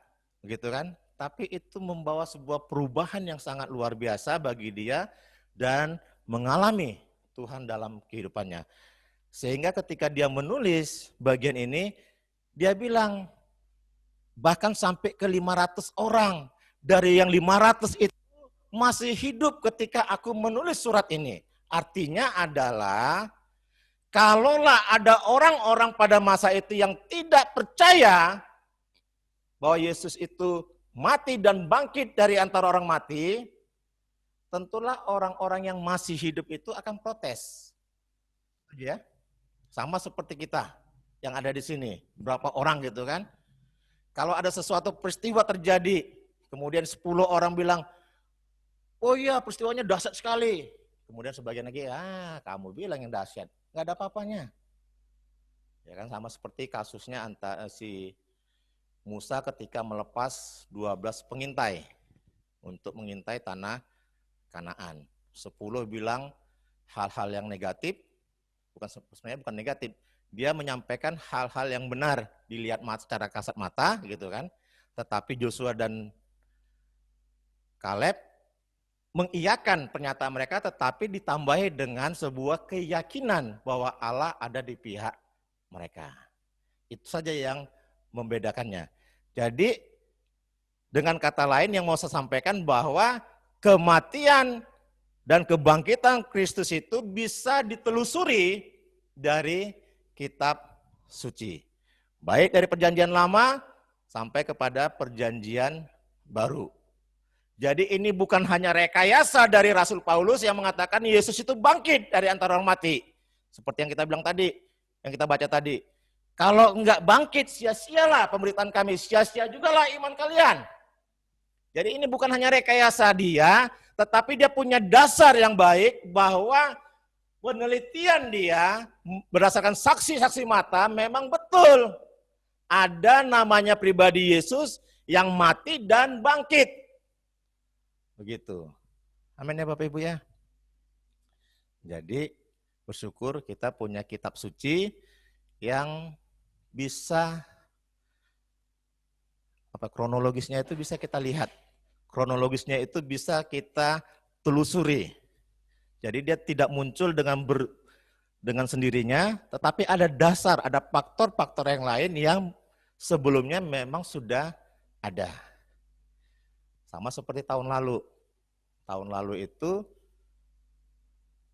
gitu kan? Tapi itu membawa sebuah perubahan yang sangat luar biasa bagi dia dan mengalami Tuhan dalam kehidupannya. Sehingga ketika dia menulis bagian ini, dia bilang, bahkan sampai ke 500 orang. Dari yang 500 itu masih hidup ketika aku menulis surat ini. Artinya adalah, kalaulah ada orang-orang pada masa itu yang tidak percaya bahwa Yesus itu mati dan bangkit dari antara orang mati, tentulah orang-orang yang masih hidup itu akan protes. Ya, sama seperti kita yang ada di sini. Berapa orang gitu kan? Kalau ada sesuatu peristiwa terjadi, kemudian 10 orang bilang, oh iya peristiwanya dahsyat sekali. Kemudian sebagian lagi, kamu bilang yang dahsyat, nggak ada apa-apanya. Ya kan, sama seperti kasusnya antara si Musa ketika melepas 12 pengintai untuk mengintai tanah Kanaan. 10 bilang hal-hal yang negatif, sebenarnya bukan negatif. Dia menyampaikan hal-hal yang benar dilihat secara kasat mata gitu kan. Tetapi Joshua dan Kaleb mengiyakan pernyataan mereka, tetapi ditambahi dengan sebuah keyakinan bahwa Allah ada di pihak mereka. Itu saja yang membedakannya. Jadi dengan kata lain yang mau saya sampaikan bahwa kematian dan kebangkitan Kristus itu bisa ditelusuri dari kitab suci. Baik dari perjanjian lama sampai kepada perjanjian baru. Jadi ini bukan hanya rekayasa dari Rasul Paulus yang mengatakan Yesus itu bangkit dari antara orang mati. Seperti yang kita bilang tadi, yang kita baca tadi. Kalau enggak bangkit, sia-sialah pemberitaan kami, sia-sia jugalah iman kalian. Jadi ini bukan hanya rekayasa dia, tetapi dia punya dasar yang baik bahwa penelitian dia berdasarkan saksi-saksi mata memang betul. Ada namanya pribadi Yesus yang mati dan bangkit. Begitu. Amin ya Bapak Ibu ya. Jadi bersyukur kita punya kitab suci yang bisa kronologisnya itu bisa kita lihat. Kronologisnya itu bisa kita telusuri. Jadi dia tidak muncul dengan sendirinya, tetapi ada dasar, ada faktor-faktor yang lain yang sebelumnya memang sudah ada. Sama seperti tahun lalu. Tahun lalu itu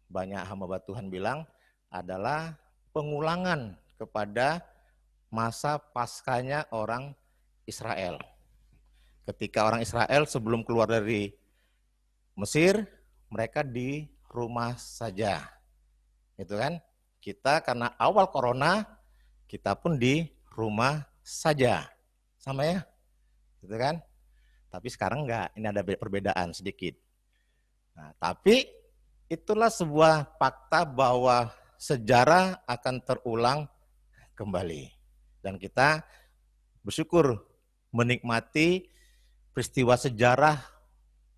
banyak hamba Tuhan bilang adalah pengulangan kepada masa paskanya orang Israel. Ketika orang Israel sebelum keluar dari Mesir, mereka di rumah saja. Itu kan? Kita karena awal corona, kita pun di rumah saja. Sama ya? Gitu kan? Tapi sekarang enggak, ini ada perbedaan sedikit. Nah, tapi itulah sebuah fakta bahwa sejarah akan terulang kembali. Dan kita bersyukur menikmati peristiwa sejarah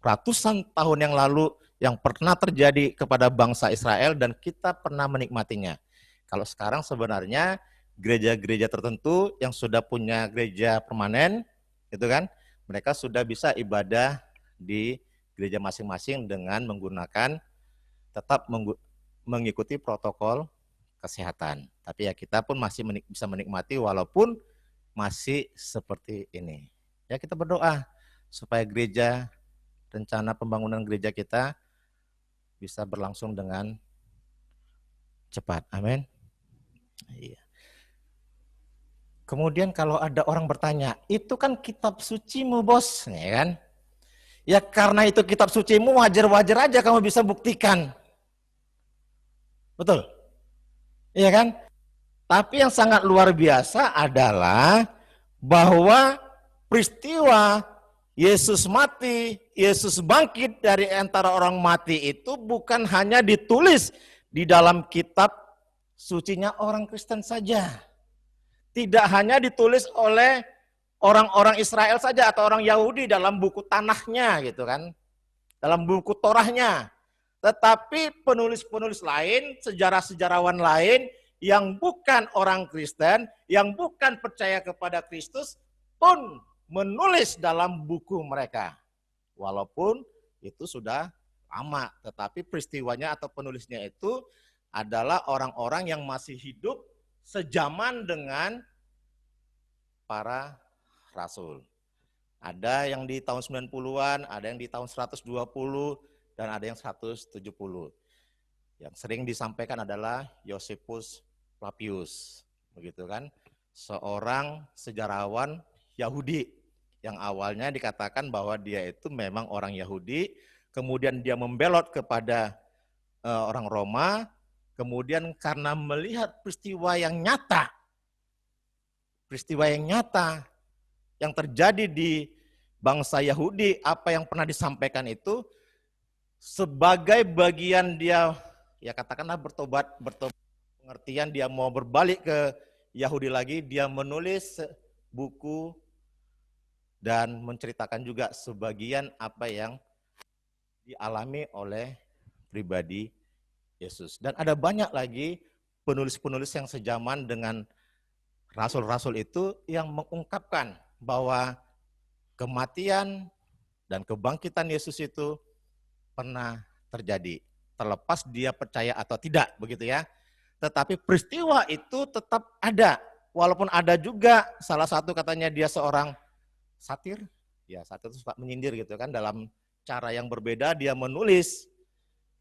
ratusan tahun yang lalu yang pernah terjadi kepada bangsa Israel dan kita pernah menikmatinya. Kalau sekarang sebenarnya gereja-gereja tertentu yang sudah punya gereja permanen, itu kan, mereka sudah bisa ibadah di gereja masing-masing dengan menggunakan tetap mengikuti protokol kesehatan. Tapi ya kita pun masih bisa menikmati walaupun masih seperti ini. Ya kita berdoa supaya gereja, rencana pembangunan gereja kita bisa berlangsung dengan cepat. Amin. Iya. Kemudian kalau ada orang bertanya, itu kan kitab sucimu bos, ya kan? Ya karena itu kitab sucimu, wajar-wajar aja kamu bisa buktikan. Betul? Iya kan? Tapi yang sangat luar biasa adalah bahwa peristiwa Yesus mati, Yesus bangkit dari antara orang mati itu bukan hanya ditulis di dalam kitab sucinya orang Kristen saja. Tidak hanya ditulis oleh orang-orang Israel saja atau orang Yahudi dalam buku tanahnya gitu kan. Dalam buku Torahnya. Tetapi penulis-penulis lain, sejarah-sejarawan lain yang bukan orang Kristen, yang bukan percaya kepada Kristus pun menulis dalam buku mereka. Walaupun itu sudah lama, tetapi peristiwanya atau penulisnya itu adalah orang-orang yang masih hidup sejaman dengan para rasul. Ada yang di tahun 90-an, ada yang di tahun 120, dan ada yang 170. Yang sering disampaikan adalah Yosefus Flavius, begitu kan? Seorang sejarawan Yahudi yang awalnya dikatakan bahwa dia itu memang orang Yahudi, kemudian dia membelot kepada orang Roma, kemudian karena melihat peristiwa yang nyata yang terjadi di bangsa Yahudi, apa yang pernah disampaikan itu sebagai bagian dia, ya katakanlah bertobat pengertian dia mau berbalik ke Yahudi lagi, dia menulis buku dan menceritakan juga sebagian apa yang dialami oleh pribadi Yesus. Dan ada banyak lagi penulis-penulis yang sejaman dengan rasul-rasul itu yang mengungkapkan bahwa kematian dan kebangkitan Yesus itu pernah terjadi. Terlepas dia percaya atau tidak, begitu ya. Tetapi peristiwa itu tetap ada. Walaupun ada juga salah satu katanya dia seorang satir. Ya, satir itu suka menyindir gitu kan. Dalam cara yang berbeda dia menulis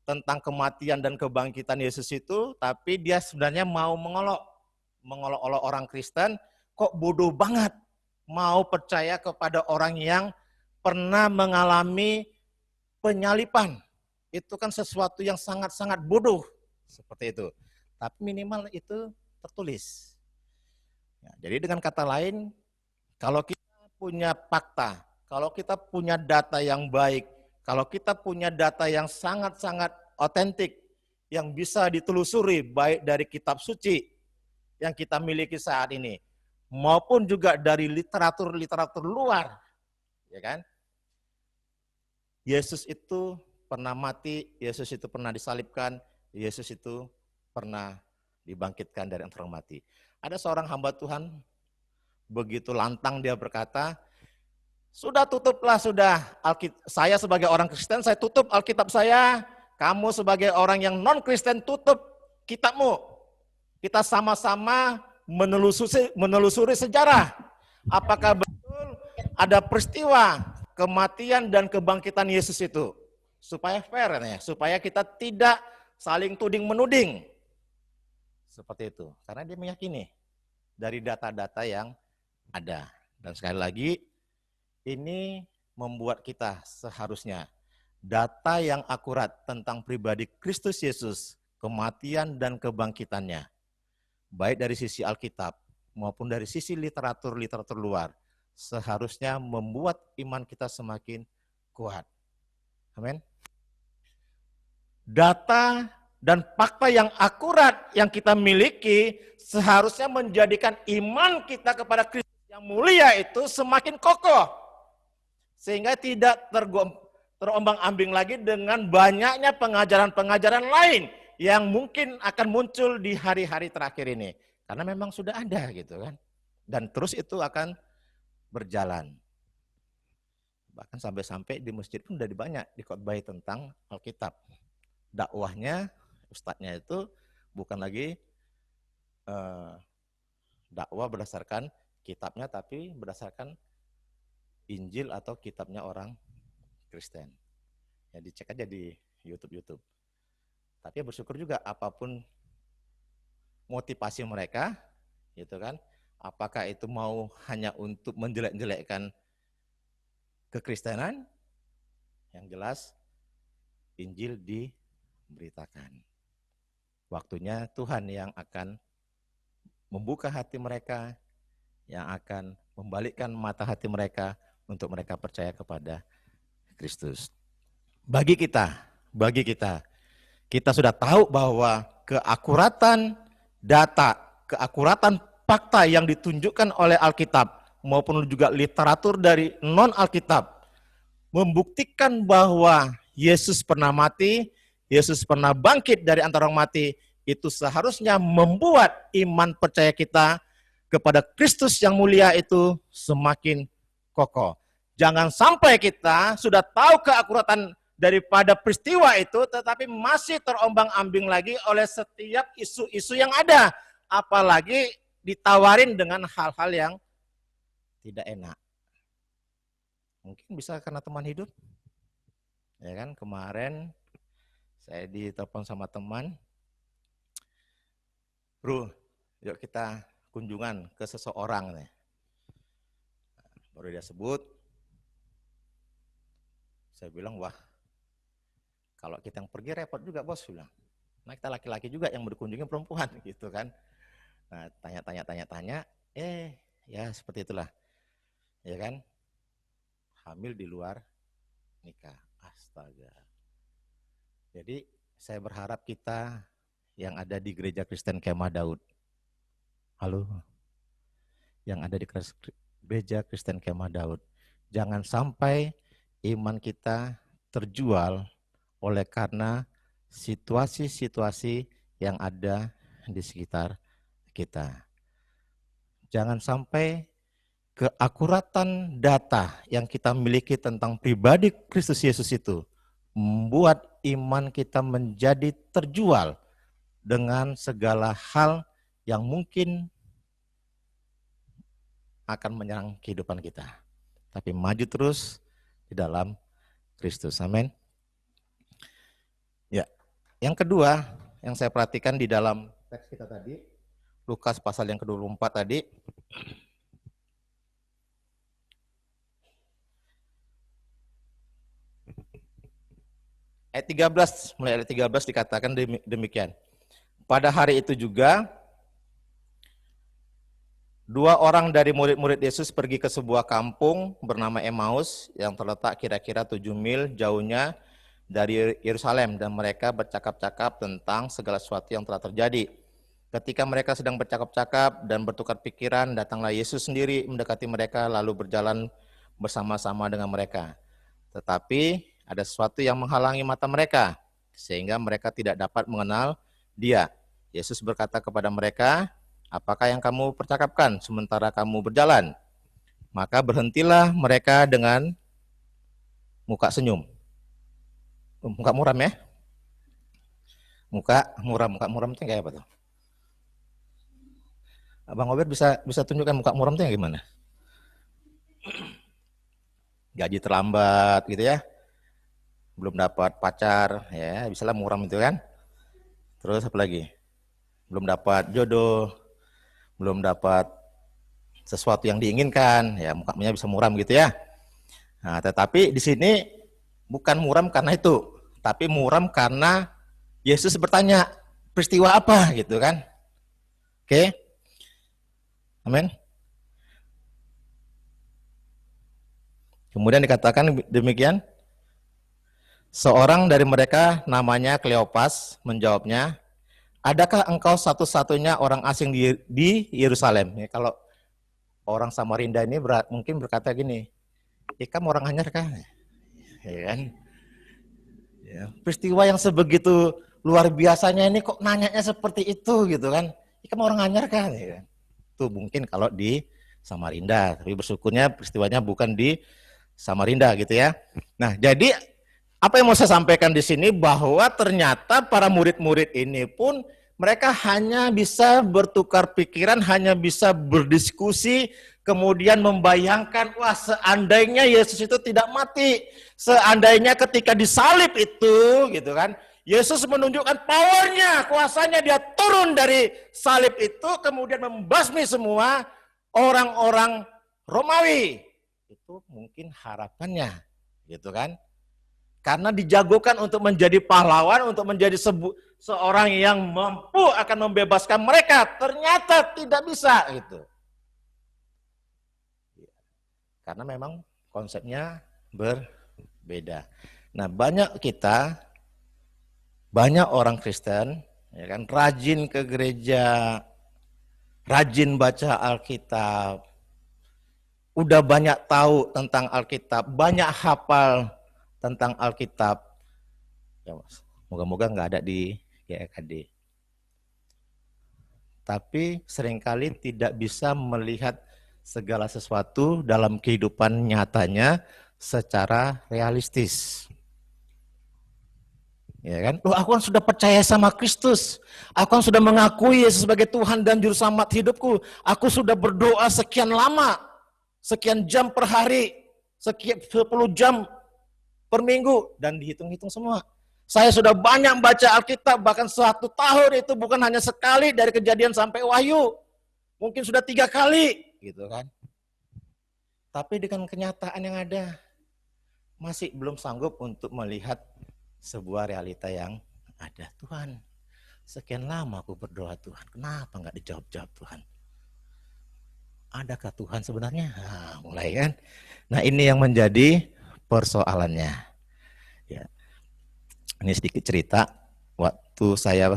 tentang kematian dan kebangkitan Yesus itu. Tapi dia sebenarnya mau mengolok-olok orang Kristen, kok bodoh banget mau percaya kepada orang yang pernah mengalami penyalipan. Itu kan sesuatu yang sangat-sangat bodoh, seperti itu. Tapi minimal itu tertulis. Ya, jadi dengan kata lain, kalau kita punya fakta, kalau kita punya data yang baik, kalau kita punya data yang sangat-sangat otentik, yang bisa ditelusuri baik dari kitab suci yang kita miliki saat ini, maupun juga dari literatur-literatur luar, ya kan? Yesus itu pernah mati, Yesus itu pernah disalibkan, Yesus itu pernah dibangkitkan dari antara mati. Ada seorang hamba Tuhan, begitu lantang dia berkata, sudah tutuplah sudah, saya sebagai orang Kristen, saya tutup Alkitab saya, kamu sebagai orang yang non-Kristen tutup kitabmu. Kita sama-sama menelusuri sejarah. Apakah betul ada peristiwa kematian dan kebangkitan Yesus itu? Supaya fair ya, supaya kita tidak saling tuding-menuding. Seperti itu. Karena dia meyakini dari data-data yang ada. Dan sekali lagi, ini membuat kita seharusnya data yang akurat tentang pribadi Kristus Yesus, kematian dan kebangkitannya, baik dari sisi Alkitab maupun dari sisi literatur-literatur luar, seharusnya membuat iman kita semakin kuat. Amin. Data dan fakta yang akurat yang kita miliki seharusnya menjadikan iman kita kepada Kristus yang mulia itu semakin kokoh. Sehingga tidak terombang-ambing lagi dengan banyaknya pengajaran-pengajaran lain yang mungkin akan muncul di hari-hari terakhir ini. Karena memang sudah ada gitu kan. Dan terus itu akan berjalan. Bahkan sampai-sampai di masjid pun udah banyak dikhotbahi tentang Alkitab. Dakwahnya, ustadznya itu bukan lagi dakwah berdasarkan kitabnya, tapi berdasarkan Injil atau kitabnya orang Kristen. Ya dicek aja di YouTube. Tapi bersyukur juga apapun motivasi mereka, gitu kan. Apakah itu mau hanya untuk menjelek-jelekkan kekristenan? Yang jelas Injil diberitakan. Waktunya Tuhan yang akan membuka hati mereka, yang akan membalikkan mata hati mereka untuk mereka percaya kepada Kristus. Bagi kita sudah tahu bahwa keakuratan data, keakuratan fakta yang ditunjukkan oleh Alkitab maupun juga literatur dari non-Alkitab membuktikan bahwa Yesus pernah mati, Yesus pernah bangkit dari antara orang mati. Itu seharusnya membuat iman percaya kita kepada Kristus yang mulia itu semakin kokoh. Jangan sampai kita sudah tahu keakuratan daripada peristiwa itu, tetapi masih terombang-ambing lagi oleh setiap isu-isu yang ada. Apalagi ditawarin dengan hal-hal yang tidak enak. Mungkin bisa karena teman hidup. Ya kan, kemarin saya ditelepon sama teman, bro, yuk kita kunjungan ke seseorang nih. Baru dia sebut, saya bilang, wah, kalau kita yang pergi repot juga bos, bilang. Nah kita laki-laki juga yang berkunjungi perempuan gitu kan. Nah tanya, ya seperti itulah, ya kan, hamil di luar nikah, astaga. Jadi saya berharap kita yang ada di Gereja Kristen Kemah Daud, halo, yang ada di Gereja Kristen Kemah Daud, jangan sampai iman kita terjual oleh karena situasi-situasi yang ada di sekitar kita. Jangan sampai keakuratan data yang kita miliki tentang pribadi Kristus Yesus itu membuat iman kita menjadi terjual dengan segala hal yang mungkin akan menyerang kehidupan kita. Tapi maju terus di dalam Kristus. Amin. Ya, yang kedua yang saya perhatikan di dalam teks kita tadi, Lukas pasal yang ke-24 tadi, ayat 13, mulai ayat 13 dikatakan demikian. Pada hari itu juga, dua orang dari murid-murid Yesus pergi ke sebuah kampung bernama Emmaus yang terletak kira-kira 7 mil jauhnya dari Yerusalem, dan mereka bercakap-cakap tentang segala sesuatu yang telah terjadi. Ketika mereka sedang bercakap-cakap dan bertukar pikiran, datanglah Yesus sendiri mendekati mereka lalu berjalan bersama-sama dengan mereka. Tetapi ada sesuatu yang menghalangi mata mereka sehingga mereka tidak dapat mengenal Dia. Yesus berkata kepada mereka, "Apakah yang kamu percakapkan sementara kamu berjalan?" Maka berhentilah mereka dengan muka senyum. Muka muram ya? Muka muram itu kayak apa tuh? Abang Obed bisa tunjukkan muka muram itu gimana? Gaji terlambat gitu ya. Belum dapat pacar, ya bisalah muram itu kan. Terus apa lagi? Belum dapat jodoh, belum dapat sesuatu yang diinginkan, ya mukanya bisa muram gitu ya. Nah, tetapi di sini bukan muram karena itu, tapi muram karena Yesus bertanya, peristiwa apa gitu kan. Oke. Amin. Kemudian dikatakan demikian, seorang dari mereka namanya Kleopas menjawabnya, "Adakah engkau satu-satunya orang asing di Yerusalem?" Ya, kalau orang Samarinda ini mungkin berkata gini, "Kamu orang anyar kah?" Ya kan? Ya, peristiwa yang sebegitu luar biasanya ini kok nanyanya seperti itu gitu kan? "Kamu orang anyar kah?" Ya kan? Itu mungkin kalau di Samarinda, tapi bersyukurnya peristiwanya bukan di Samarinda gitu ya. Nah, jadi apa yang mau saya sampaikan di sini bahwa ternyata para murid-murid ini pun mereka hanya bisa bertukar pikiran, hanya bisa berdiskusi, kemudian membayangkan, wah seandainya Yesus itu tidak mati, seandainya ketika disalib itu gitu kan, Yesus menunjukkan powernya, kuasanya, dia turun dari salib itu, kemudian membasmi semua orang-orang Romawi. Itu mungkin harapannya, gitu kan? Karena dijagokan untuk menjadi pahlawan, untuk menjadi seorang yang mampu akan membebaskan mereka, ternyata tidak bisa, gitu. Karena memang konsepnya berbeda. Nah, banyak orang Kristen, ya kan, rajin ke gereja, rajin baca Alkitab, udah banyak tahu tentang Alkitab, banyak hafal tentang Alkitab. Ya, moga-moga nggak ada di GKD. Tapi seringkali tidak bisa melihat segala sesuatu dalam kehidupan nyatanya secara realistis. Ya kan? Loh, aku kan sudah percaya sama Kristus. Aku kan sudah mengakui Yesus sebagai Tuhan dan Juru Selamat hidupku. Aku sudah berdoa sekian lama, sekian jam per hari, sekian 10 jam per minggu, dan dihitung-hitung semua. Saya sudah banyak baca Alkitab, bahkan 1 tahun itu bukan hanya sekali dari Kejadian sampai Wahyu. Mungkin sudah 3 kali, gitu kan. Tapi dengan kenyataan yang ada, masih belum sanggup untuk melihat sebuah realita yang ada. Tuhan, sekian lama aku berdoa, Tuhan, kenapa nggak dijawab-jawab, Tuhan? Adakah Tuhan sebenarnya? Nah, mulai kan. Nah, ini yang menjadi persoalannya. Ya. Ini sedikit cerita, waktu saya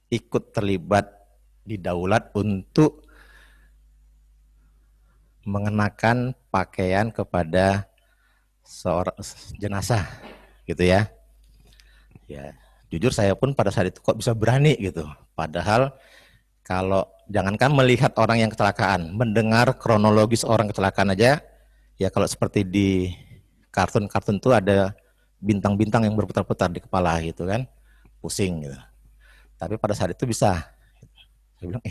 ikut terlibat di Daulat untuk mengenakan pakaian kepada seorang jenazah, gitu ya. Ya, jujur saya pun pada saat itu kok bisa berani gitu. Padahal kalau jangankan melihat orang yang kecelakaan, mendengar kronologis orang kecelakaan aja, ya kalau seperti di kartun-kartun tuh ada bintang-bintang yang berputar-putar di kepala gitu kan, pusing gitu. Tapi pada saat itu bisa. Saya bilang,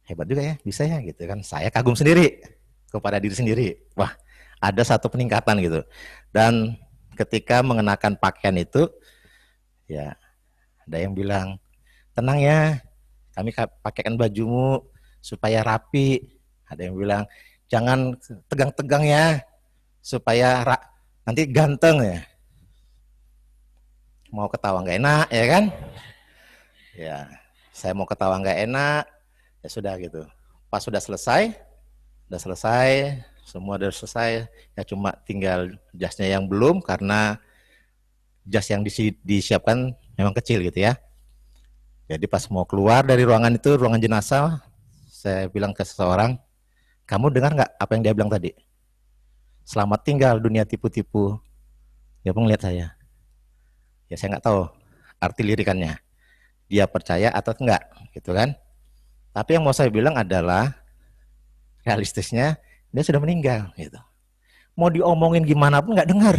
hebat juga ya, bisa ya gitu kan. Saya kagum sendiri kepada diri sendiri. Wah, ada satu peningkatan gitu. Dan ketika mengenakan pakaian itu, ya ada yang bilang, tenang ya, kami pakaikan bajumu supaya rapi. Ada yang bilang, jangan tegang-tegang ya, supaya nanti ganteng ya. Mau ketawa nggak enak ya kan? Ya, saya mau ketawa nggak enak, ya sudah gitu. Pas sudah selesai, semua sudah selesai, ya cuma tinggal jasnya yang belum, karena jas yang disiapkan memang kecil gitu ya. Jadi pas mau keluar dari ruangan itu, ruangan jenazah, saya bilang ke seseorang, kamu dengar nggak apa yang dia bilang tadi? Selamat tinggal dunia tipu-tipu. Dia pun ngeliat saya. Ya saya nggak tahu arti lirikannya. Dia percaya atau enggak, gitu kan? Tapi yang mau saya bilang adalah realistisnya dia sudah meninggal, gitu. Mau diomongin gimana pun nggak dengar.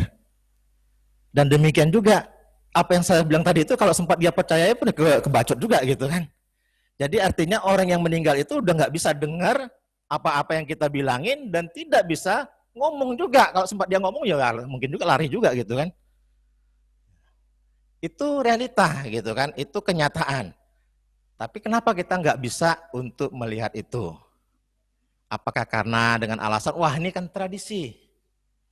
Dan demikian juga apa yang saya bilang tadi itu kalau sempat dia percaya pun kebacot juga, gitu kan? Jadi artinya orang yang meninggal itu udah nggak bisa dengar apa-apa yang kita bilangin dan tidak bisa ngomong juga. Kalau sempat dia ngomong ya mungkin juga lari juga, gitu kan? Itu realita, gitu kan? Itu kenyataan. Tapi kenapa kita nggak bisa untuk melihat itu? Apakah karena dengan alasan, wah ini kan tradisi,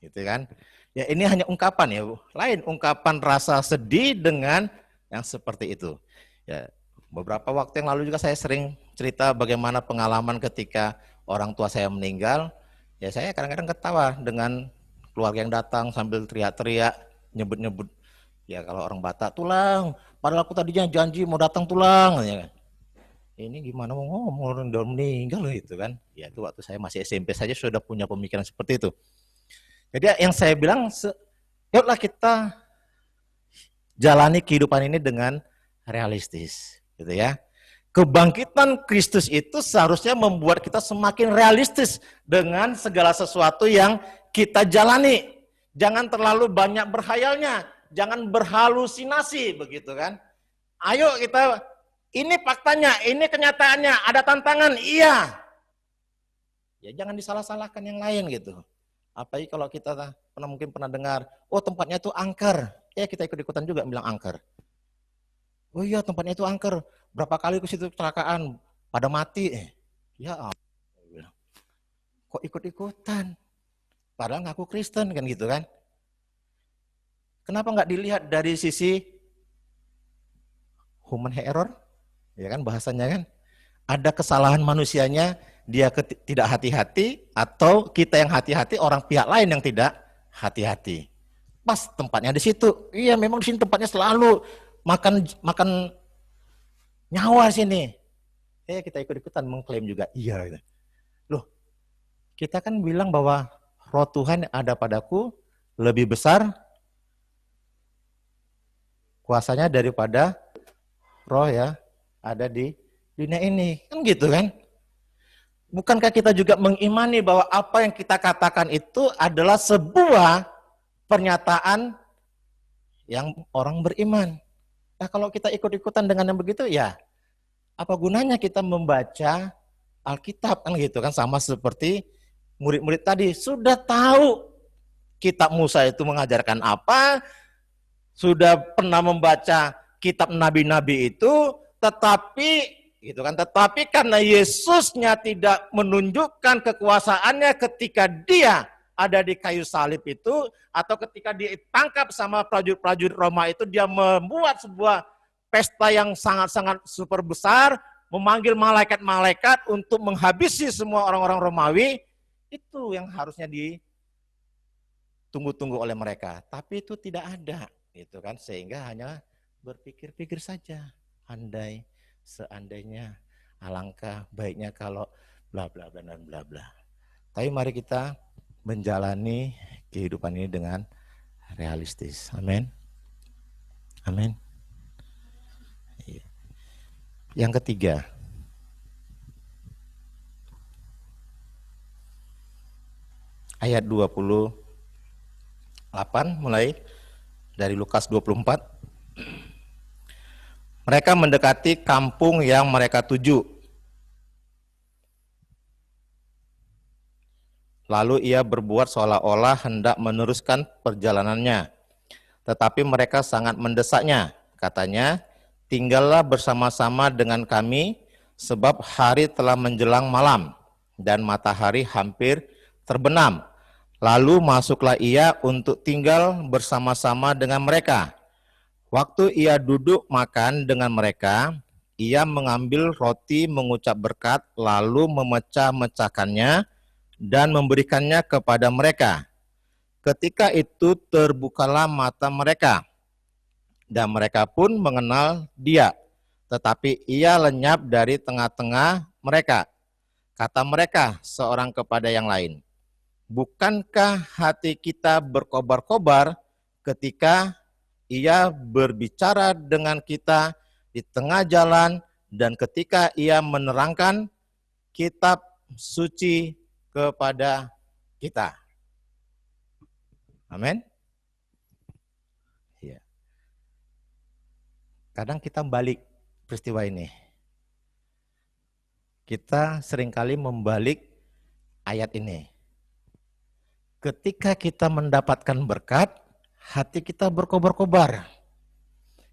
gitu kan? Ya ini hanya ungkapan ya, lain ungkapan rasa sedih dengan yang seperti itu. Ya, beberapa waktu yang lalu juga saya sering cerita bagaimana pengalaman ketika orang tua saya meninggal. Ya saya kadang-kadang ketawa dengan keluarga yang datang sambil teriak-teriak, nyebut-nyebut. Ya kalau orang Batak, tulang, padahal aku tadinya janji mau datang tulang. Ya. Ini gimana mau ngomong, orang udah meninggal gitu kan. Ya itu waktu saya masih SMP saja sudah punya pemikiran seperti itu. Jadi yang saya bilang, yuklah kita jalani kehidupan ini dengan realistis, gitu ya. Kebangkitan Kristus itu seharusnya membuat kita semakin realistis dengan segala sesuatu yang kita jalani. Jangan terlalu banyak berhayalnya, jangan berhalusinasi, begitu kan. Ayo kita, ini faktanya, ini kenyataannya, ada tantangan, iya. Ya jangan disalah-salahkan yang lain gitu. Apalagi kalau kita mungkin pernah dengar, oh tempatnya itu angker. kita ikut-ikutan juga bilang angker. Oh iya, tempatnya itu angker. Berapa kali ke situ kecelakaan, pada mati. Ya ampun. Kok ikut-ikutan? Padahal ngaku Kristen kan gitu kan. Kenapa nggak dilihat dari sisi human error? Ya kan bahasanya kan. Ada kesalahan manusianya, dia tidak hati-hati, atau kita yang hati-hati, orang pihak lain yang tidak hati-hati. Pas tempatnya di situ. Iya, memang di sini tempatnya selalu makan nyawa sini. Kita ikut-ikutan mengklaim juga. Iya. Loh, kita kan bilang bahwa roh Tuhan yang ada padaku lebih besar kuasanya daripada roh ya ada di dunia ini. Kan gitu kan? Bukankah kita juga mengimani bahwa apa yang kita katakan itu adalah sebuah pernyataan yang orang beriman. Nah, kalau kita ikut-ikutan dengan yang begitu, ya apa gunanya kita membaca Alkitab kan gitu kan, sama seperti murid-murid tadi sudah tahu kitab Musa itu mengajarkan apa, sudah pernah membaca kitab nabi-nabi itu, tetapi karena Yesusnya tidak menunjukkan kekuasaannya ketika dia ada di kayu salib itu, atau ketika ditangkap sama prajurit-prajurit Roma itu, dia membuat sebuah pesta yang sangat-sangat super besar, memanggil malaikat-malaikat untuk menghabisi semua orang-orang Romawi. Itu yang harusnya ditunggu-tunggu oleh mereka, tapi itu tidak ada, gitu kan, sehingga hanya berpikir-pikir saja, seandainya, alangkah baiknya kalau bla bla bla dan bla bla. Tapi mari kita menjalani kehidupan ini dengan realistis. Amin. Amin. Yang ketiga, ayat 28 mulai dari Lukas 24. Mereka mendekati kampung yang mereka tuju. Lalu ia berbuat seolah-olah hendak meneruskan perjalanannya. Tetapi mereka sangat mendesaknya. Katanya, tinggallah bersama-sama dengan kami, sebab hari telah menjelang malam, dan matahari hampir terbenam. Lalu masuklah ia untuk tinggal bersama-sama dengan mereka. Waktu ia duduk makan dengan mereka, ia mengambil roti, mengucap berkat, lalu memecah-mecahkannya dan memberikannya kepada mereka. Ketika itu terbukalah mata mereka, dan mereka pun mengenal dia. Tetapi ia lenyap dari tengah-tengah mereka. Kata mereka seorang kepada yang lain, bukankah hati kita berkobar-kobar ketika ia berbicara dengan kita di tengah jalan dan ketika ia menerangkan kitab suci kepada kita? Amin. Ya. Kadang kita balik peristiwa ini. Kita seringkali membalik ayat ini. Ketika kita mendapatkan berkat, hati kita berkobar-kobar.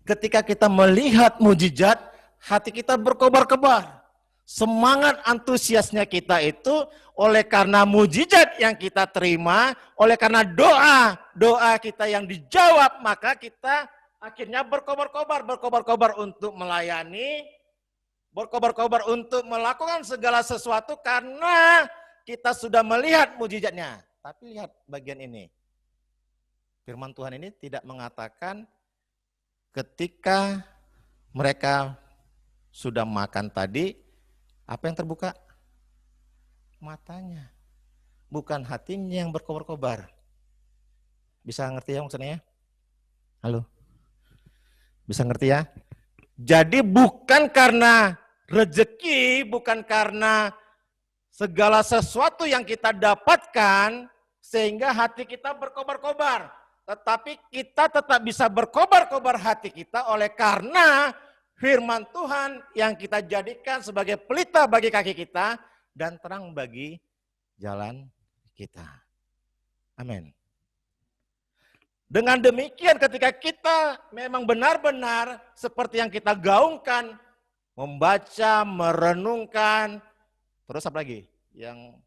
Ketika kita melihat mujizat, hati kita berkobar-kobar. Semangat antusiasnya kita itu oleh karena mujizat yang kita terima, oleh karena doa kita yang dijawab, maka kita akhirnya berkobar-kobar untuk melayani, berkobar-kobar untuk melakukan segala sesuatu karena kita sudah melihat mujizatnya. Tapi lihat bagian ini. Firman Tuhan ini tidak mengatakan ketika mereka sudah makan tadi, apa yang terbuka? Matanya. Bukan hatinya yang berkobar-kobar. Bisa ngerti ya maksudnya? Halo? Bisa ngerti ya? Jadi bukan karena rezeki, bukan karena segala sesuatu yang kita dapatkan, sehingga hati kita berkobar-kobar. Tetapi kita tetap bisa berkobar-kobar hati kita oleh karena firman Tuhan yang kita jadikan sebagai pelita bagi kaki kita dan terang bagi jalan kita. Amin. Dengan demikian ketika kita memang benar-benar seperti yang kita gaungkan, membaca, merenungkan, terus apa lagi? Yang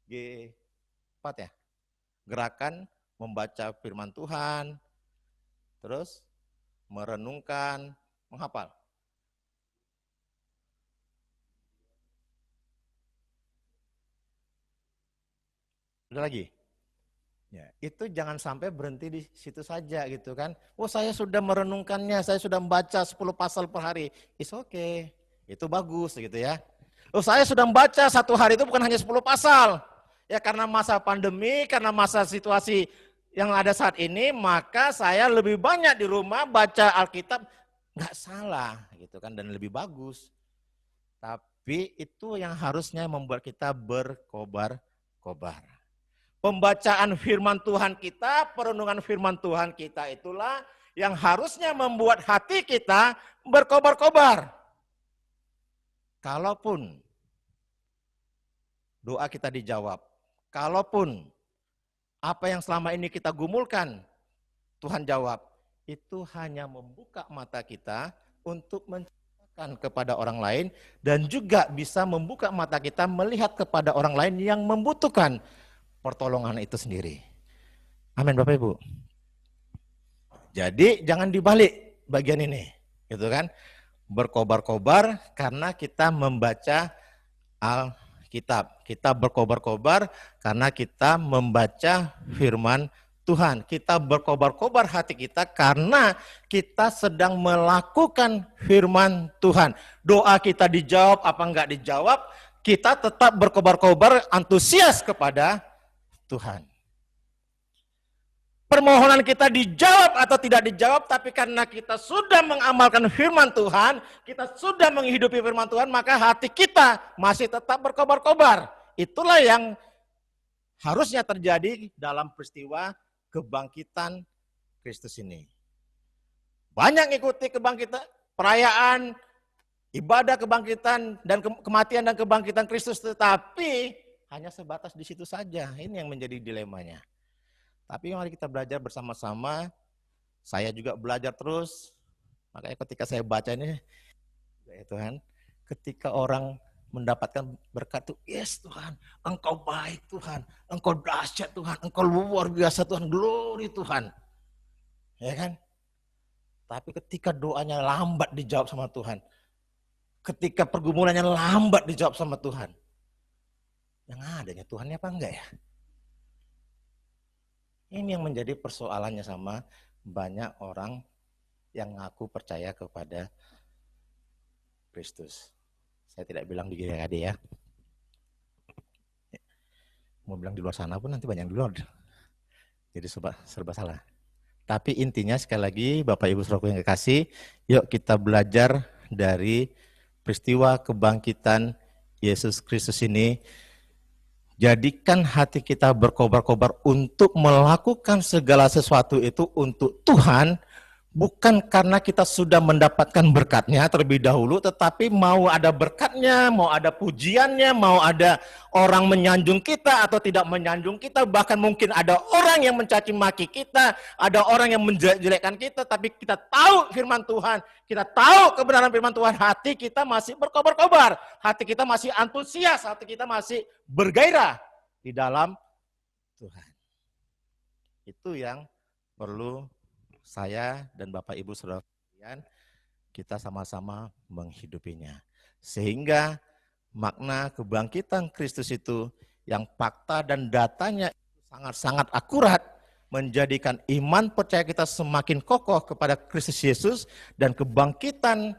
G4 ya? Gerakan membaca firman Tuhan, terus merenungkan, menghafal. Ada lagi? Ya, itu jangan sampai berhenti di situ saja gitu kan. Oh, saya sudah merenungkannya, saya sudah membaca 10 pasal per hari. It's okay. Itu bagus gitu ya. Oh, saya sudah membaca satu hari itu bukan hanya 10 pasal. Ya karena masa pandemi, karena masa situasi yang ada saat ini, maka saya lebih banyak di rumah baca Alkitab. Nggak salah gitu kan, dan lebih bagus. Tapi itu yang harusnya membuat kita berkobar-kobar. Pembacaan firman Tuhan kita, perenungan firman Tuhan kita itulah yang harusnya membuat hati kita berkobar-kobar. Kalaupun doa kita dijawab, kalaupun apa yang selama ini kita gumulkan, Tuhan jawab, itu hanya membuka mata kita untuk menceritakan kepada orang lain dan juga bisa membuka mata kita melihat kepada orang lain yang membutuhkan pertolongan itu sendiri. Amin Bapak Ibu. Jadi jangan dibalik bagian ini, gitu kan? Berkobar-kobar karena kita membaca Alkitab. Kita berkobar-kobar karena kita membaca firman Tuhan. Kita berkobar-kobar hati kita karena kita sedang melakukan firman Tuhan. Doa kita dijawab apa enggak dijawab, kita tetap berkobar-kobar antusias kepada Tuhan. Permohonan kita dijawab atau tidak dijawab, tapi karena kita sudah mengamalkan firman Tuhan, kita sudah menghidupi firman Tuhan, maka hati kita masih tetap berkobar-kobar. Itulah yang harusnya terjadi dalam peristiwa kebangkitan Kristus ini. Banyak ikuti kebangkitan, perayaan, ibadah kebangkitan dan kematian dan kebangkitan Kristus, tetapi hanya sebatas di situ saja. Ini yang menjadi dilemanya. Tapi mari kita belajar bersama-sama. Saya juga belajar terus. Makanya ketika saya baca ini, ya Tuhan, ketika orang mendapatkan berkat itu, yes Tuhan, Engkau baik Tuhan, Engkau dahsyat Tuhan, Engkau luar biasa Tuhan, glory Tuhan. Ya kan? Tapi ketika doanya lambat dijawab sama Tuhan, ketika pergumulannya lambat dijawab sama Tuhan, yang adanya Tuhannya apa enggak ya? Ini yang menjadi persoalannya sama banyak orang yang ngaku percaya kepada Kristus. Saya tidak bilang di GKD ya. Mau bilang di luar sana pun nanti banyak yang di luar. Jadi serba salah. Tapi intinya sekali lagi Bapak Ibu Saudaraku yang kekasih, yuk kita belajar dari peristiwa kebangkitan Yesus Kristus ini. Jadikan hati kita berkobar-kobar untuk melakukan segala sesuatu itu untuk Tuhan, bukan karena kita sudah mendapatkan berkatnya terlebih dahulu, tetapi mau ada berkatnya, mau ada pujiannya, mau ada orang menyanjung kita atau tidak menyanjung kita, bahkan mungkin ada orang yang mencaci maki kita, ada orang yang menjelekkan kita, tapi kita tahu firman Tuhan, kita tahu kebenaran firman Tuhan, hati kita masih berkobar-kobar, hati kita masih antusias, hati kita masih bergairah di dalam Tuhan. Itu yang perlu saya dan Bapak Ibu Saudara sekalian kita sama-sama menghidupinya. Sehingga makna kebangkitan Kristus itu yang fakta dan datanya sangat-sangat akurat menjadikan iman percaya kita semakin kokoh kepada Kristus Yesus, dan kebangkitan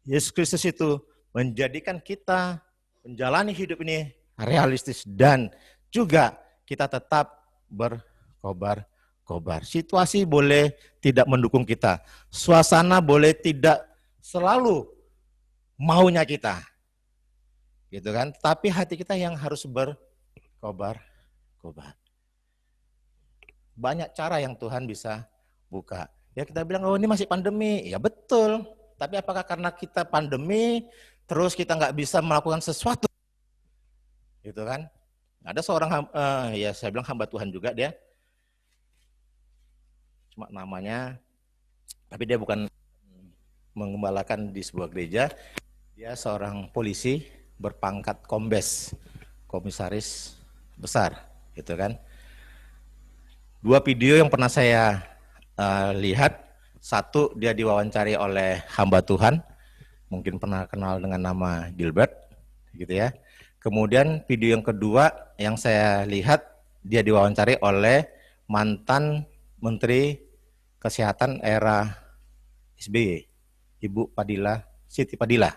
Yesus Kristus itu menjadikan kita menjalani hidup ini realistis dan juga kita tetap berkobar-kobar. Situasi boleh tidak mendukung kita, suasana boleh tidak selalu maunya kita, gitu kan? Tapi hati kita yang harus berkobar-kobar. Banyak cara yang Tuhan bisa buka. Ya kita bilang, oh ini masih pandemi, ya betul. Tapi apakah karena kita pandemi terus kita nggak bisa melakukan sesuatu, gitu kan? Ada seorang, ya saya bilang hamba Tuhan juga dia. cuma namanya, tapi dia bukan mengembalakan di sebuah gereja. Dia seorang polisi berpangkat kombes, komisaris besar, gitu kan. Dua video yang pernah saya lihat, satu dia diwawancari oleh hamba Tuhan, mungkin pernah kenal dengan nama Gilbert, gitu ya. Kemudian video yang kedua yang saya lihat, dia diwawancari oleh mantan Menteri Kesehatan era SBY, Ibu Padilla, Siti Padilla,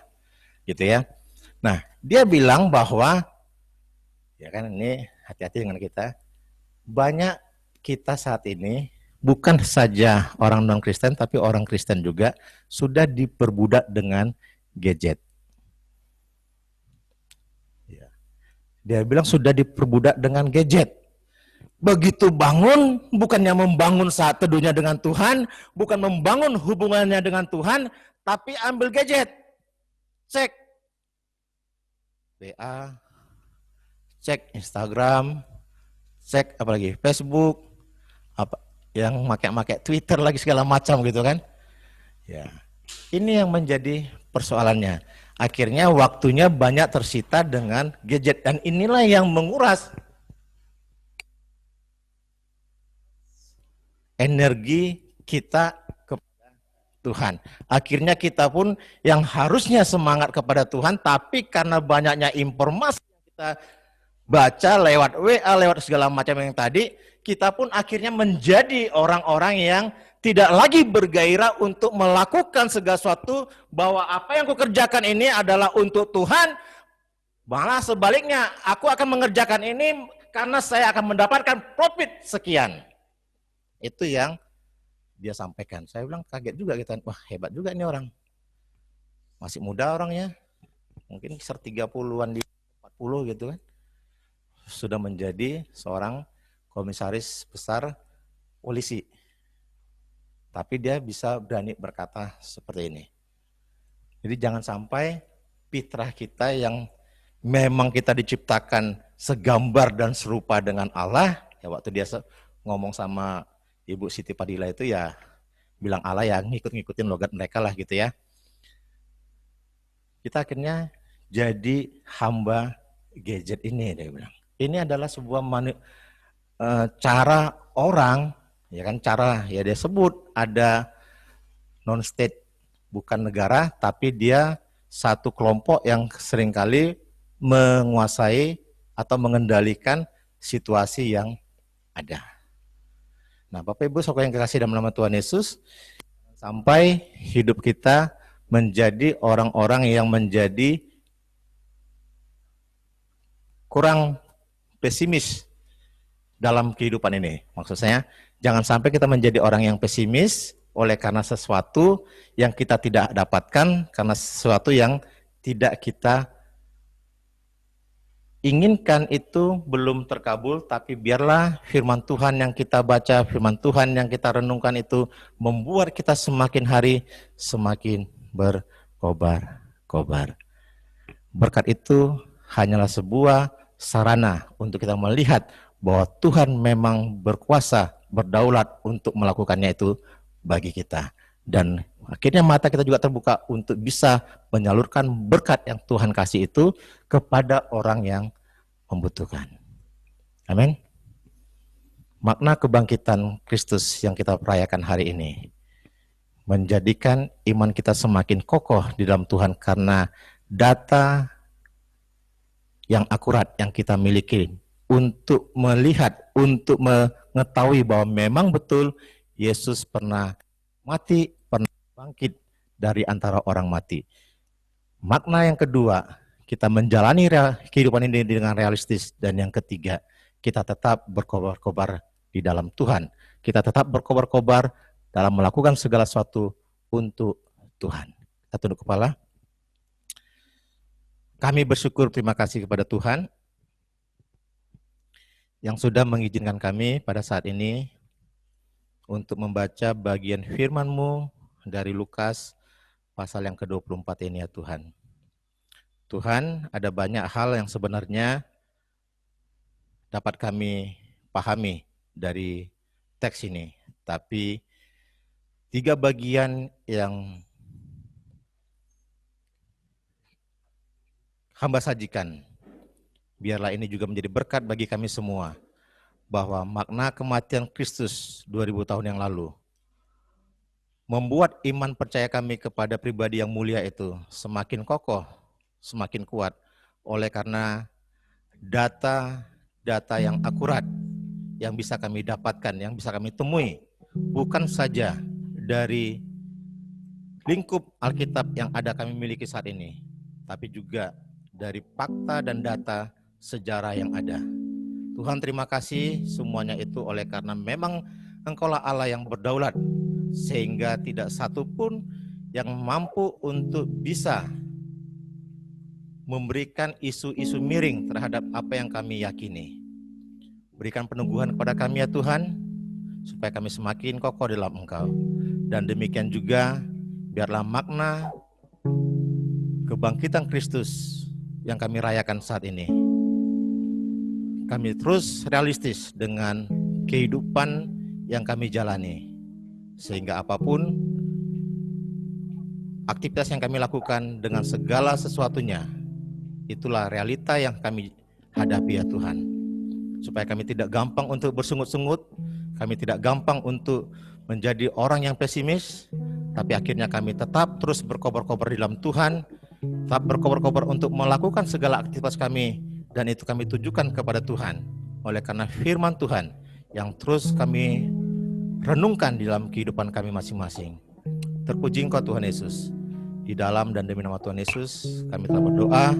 gitu ya. Nah, dia bilang bahwa, ya kan, ini hati-hati dengan kita, banyak kita saat ini bukan saja orang non-Kristen, tapi orang Kristen juga sudah diperbudak dengan gadget. Ya. Dia bilang sudah diperbudak dengan gadget. Begitu bangun, bukannya membangun saat teduhnya dengan Tuhan, bukan membangun hubungannya dengan Tuhan, tapi ambil gadget. Cek WA, cek Instagram, cek apalagi Facebook, apa yang pakai Twitter lagi segala macam gitu kan. Ya. Ini yang menjadi persoalannya. Akhirnya waktunya banyak tersita dengan gadget, dan inilah yang menguras energi kita kepada Tuhan. Akhirnya kita pun yang harusnya semangat kepada Tuhan, tapi karena banyaknya informasi yang kita baca lewat WA, lewat segala macam yang tadi, kita pun akhirnya menjadi orang-orang yang tidak lagi bergairah untuk melakukan segala sesuatu, bahwa apa yang kukerjakan ini adalah untuk Tuhan. Malah sebaliknya, aku akan mengerjakan ini karena saya akan mendapatkan profit sekian. Itu yang dia sampaikan. Saya bilang kaget juga gitu. Wah, hebat juga ini orang. Masih muda orangnya. Mungkin sekitar 30-an di 40 gitu kan. Sudah menjadi seorang komisaris besar polisi. Tapi dia bisa berani berkata seperti ini. Jadi jangan sampai fitrah kita yang memang kita diciptakan segambar dan serupa dengan Allah, ya waktu dia ngomong sama Ibu Siti Padilla itu ya bilang Allah, ya ngikut-ngikutin logat mereka lah gitu ya. Kita akhirnya jadi hamba gadget ini, dia bilang. Ini adalah sebuah cara orang, ya kan, cara ya dia sebut ada non-state, bukan negara, tapi dia satu kelompok yang seringkali menguasai atau mengendalikan situasi yang ada. Nah, Bapak Ibu saudara yang kekasih dalam nama Tuhan Yesus, sampai hidup kita menjadi orang-orang yang menjadi kurang pesimis dalam kehidupan ini. Maksud saya, jangan sampai kita menjadi orang yang pesimis oleh karena sesuatu yang kita tidak dapatkan, karena sesuatu yang tidak kita inginkan itu belum terkabul, tapi biarlah firman Tuhan yang kita baca, firman Tuhan yang kita renungkan itu membuat kita semakin hari semakin berkobar-kobar. Berkat itu hanyalah sebuah sarana untuk kita melihat bahwa Tuhan memang berkuasa, berdaulat untuk melakukannya itu bagi kita. Dan akhirnya mata kita juga terbuka untuk bisa menyalurkan berkat yang Tuhan kasih itu kepada orang yang membutuhkan. Amin. Makna kebangkitan Kristus yang kita perayakan hari ini menjadikan iman kita semakin kokoh di dalam Tuhan, karena data yang akurat yang kita miliki untuk melihat, untuk mengetahui bahwa memang betul Yesus pernah mati, pernah bangkit dari antara orang mati. Makna yang kedua, kita menjalani kehidupan ini dengan realistis. Dan yang ketiga, kita tetap berkobar-kobar di dalam Tuhan. Kita tetap berkobar-kobar dalam melakukan segala sesuatu untuk Tuhan. Kita tunduk kepala. Kami bersyukur, terima kasih kepada Tuhan yang sudah mengizinkan kami pada saat ini untuk membaca bagian firman-Mu dari Lukas pasal yang ke-24 ini ya Tuhan. Tuhan, ada banyak hal yang sebenarnya dapat kami pahami dari teks ini, tapi Tiga bagian yang hamba sajikan. Biarlah ini juga menjadi berkat bagi kami semua, bahwa makna kematian Kristus 2000 tahun yang lalu membuat iman percaya kami kepada pribadi yang mulia itu semakin kokoh, semakin kuat, oleh karena data-data yang akurat yang bisa kami dapatkan, yang bisa kami temui, bukan saja dari lingkup Alkitab yang ada kami miliki saat ini, tapi juga dari fakta dan data sejarah yang ada. Tuhan, terima kasih semuanya itu oleh karena memang Engkaulah Allah yang berdaulat, sehingga tidak satu pun yang mampu untuk bisa memberikan isu-isu miring terhadap apa yang kami yakini. Berikan peneguhan kepada kami ya Tuhan, supaya kami semakin kokoh dalam Engkau. Dan demikian juga, biarlah makna kebangkitan Kristus yang kami rayakan saat ini, kami terus realistis dengan kehidupan yang kami jalani, sehingga apapun aktivitas yang kami lakukan dengan segala sesuatunya, itulah realita yang kami hadapi ya Tuhan. Supaya kami tidak gampang untuk bersungut-sungut, kami tidak gampang untuk menjadi orang yang pesimis, tapi akhirnya kami tetap terus berkobar-kobar di dalam Tuhan, tetap berkobar-kobar untuk melakukan segala aktivitas kami, dan itu kami tujukan kepada Tuhan. Oleh karena firman Tuhan yang terus kami renungkan di dalam kehidupan kami masing-masing. Terpuji Engkau Tuhan Yesus. Di dalam dan demi nama Tuhan Yesus, kami telah berdoa,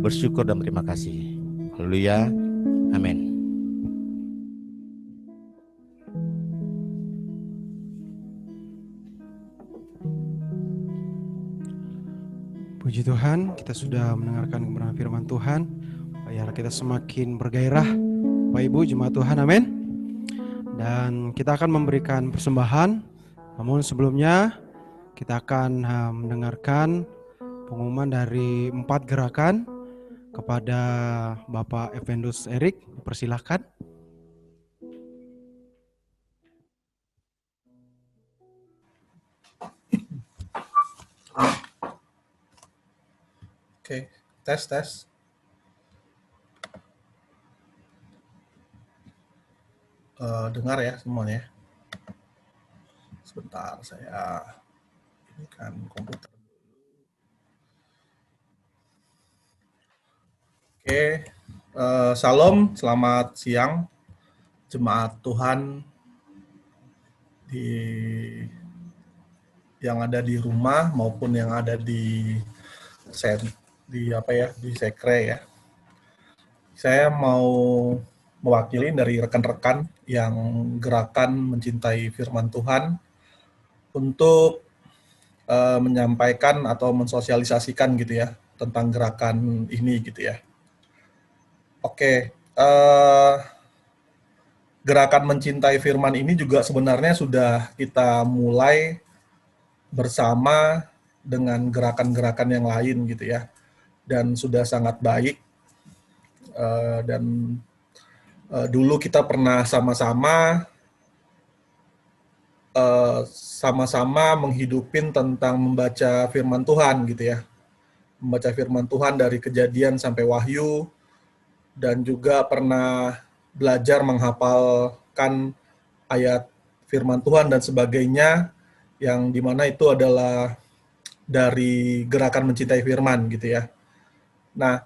bersyukur dan berterima kasih. Haleluya. Amin. Puji Tuhan, kita sudah mendengarkan kebenaran firman Tuhan. Biar kita semakin bergairah, Bapak Ibu jemaat Tuhan, amin. Dan kita akan memberikan persembahan. Namun sebelumnya kita akan mendengarkan pengumuman dari 4 gerakan kepada Bapak Evendus Erik. Persilahkan. Oke, tes. Dengar ya semuanya. Sebentar, saya ini kan komputer. Oke, Shalom, selamat siang jemaat Tuhan yang ada di rumah maupun yang ada di sekre ya. Saya mau mewakili dari rekan-rekan yang gerakan mencintai firman Tuhan untuk menyampaikan atau mensosialisasikan gitu ya tentang gerakan ini gitu ya. Oke, gerakan mencintai firman ini juga sebenarnya sudah kita mulai bersama dengan gerakan-gerakan yang lain gitu ya, dan sudah sangat baik. Dan dulu kita pernah sama-sama menghidupin tentang membaca firman Tuhan gitu ya, membaca firman Tuhan dari Kejadian sampai Wahyu, dan juga pernah belajar menghafalkan ayat firman Tuhan dan sebagainya, yang dimana itu adalah dari gerakan mencintai firman gitu ya. Nah,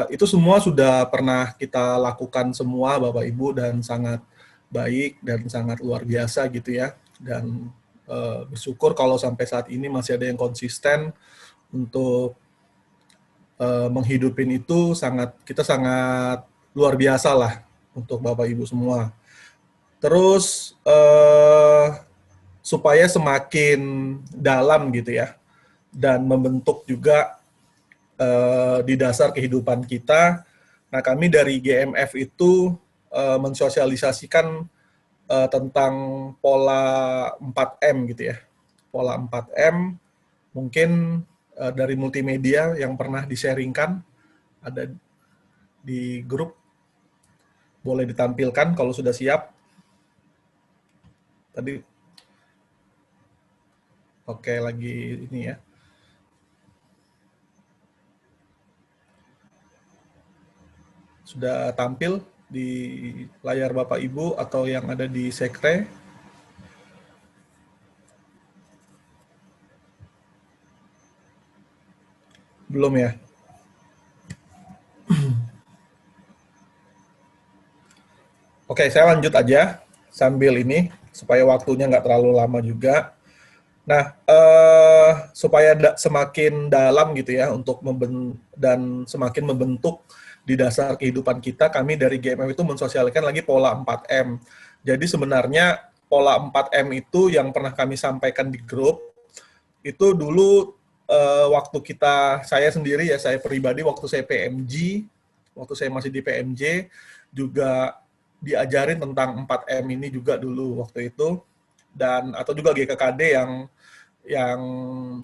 itu semua sudah pernah kita lakukan semua Bapak Ibu, dan sangat baik dan sangat luar biasa gitu ya. Dan bersyukur kalau sampai saat ini masih ada yang konsisten untuk menghidupin itu, kita sangat luar biasa lah untuk Bapak Ibu semua. Terus supaya semakin dalam gitu ya, dan membentuk juga di dasar kehidupan kita. Nah, kami dari GMF itu mensosialisasikan tentang pola 4M gitu ya. Pola 4M mungkin dari multimedia yang pernah di-sharingkan, ada di grup, boleh ditampilkan kalau sudah siap. Tadi Oke, lagi ini ya. Sudah tampil di layar Bapak Ibu atau yang ada di sekre? Belum ya? Oke, saya lanjut aja sambil ini supaya waktunya nggak terlalu lama juga. Nah, supaya semakin dalam gitu ya untuk dan semakin membentuk di dasar kehidupan kita, kami dari GMM itu mensosialkan lagi pola 4M. Jadi sebenarnya pola 4M itu yang pernah kami sampaikan di grup, itu dulu waktu saya sendiri ya, saya pribadi waktu saya PMG, waktu saya masih di PMJ, juga diajarin tentang 4M ini juga dulu waktu itu, dan atau juga GKKD yang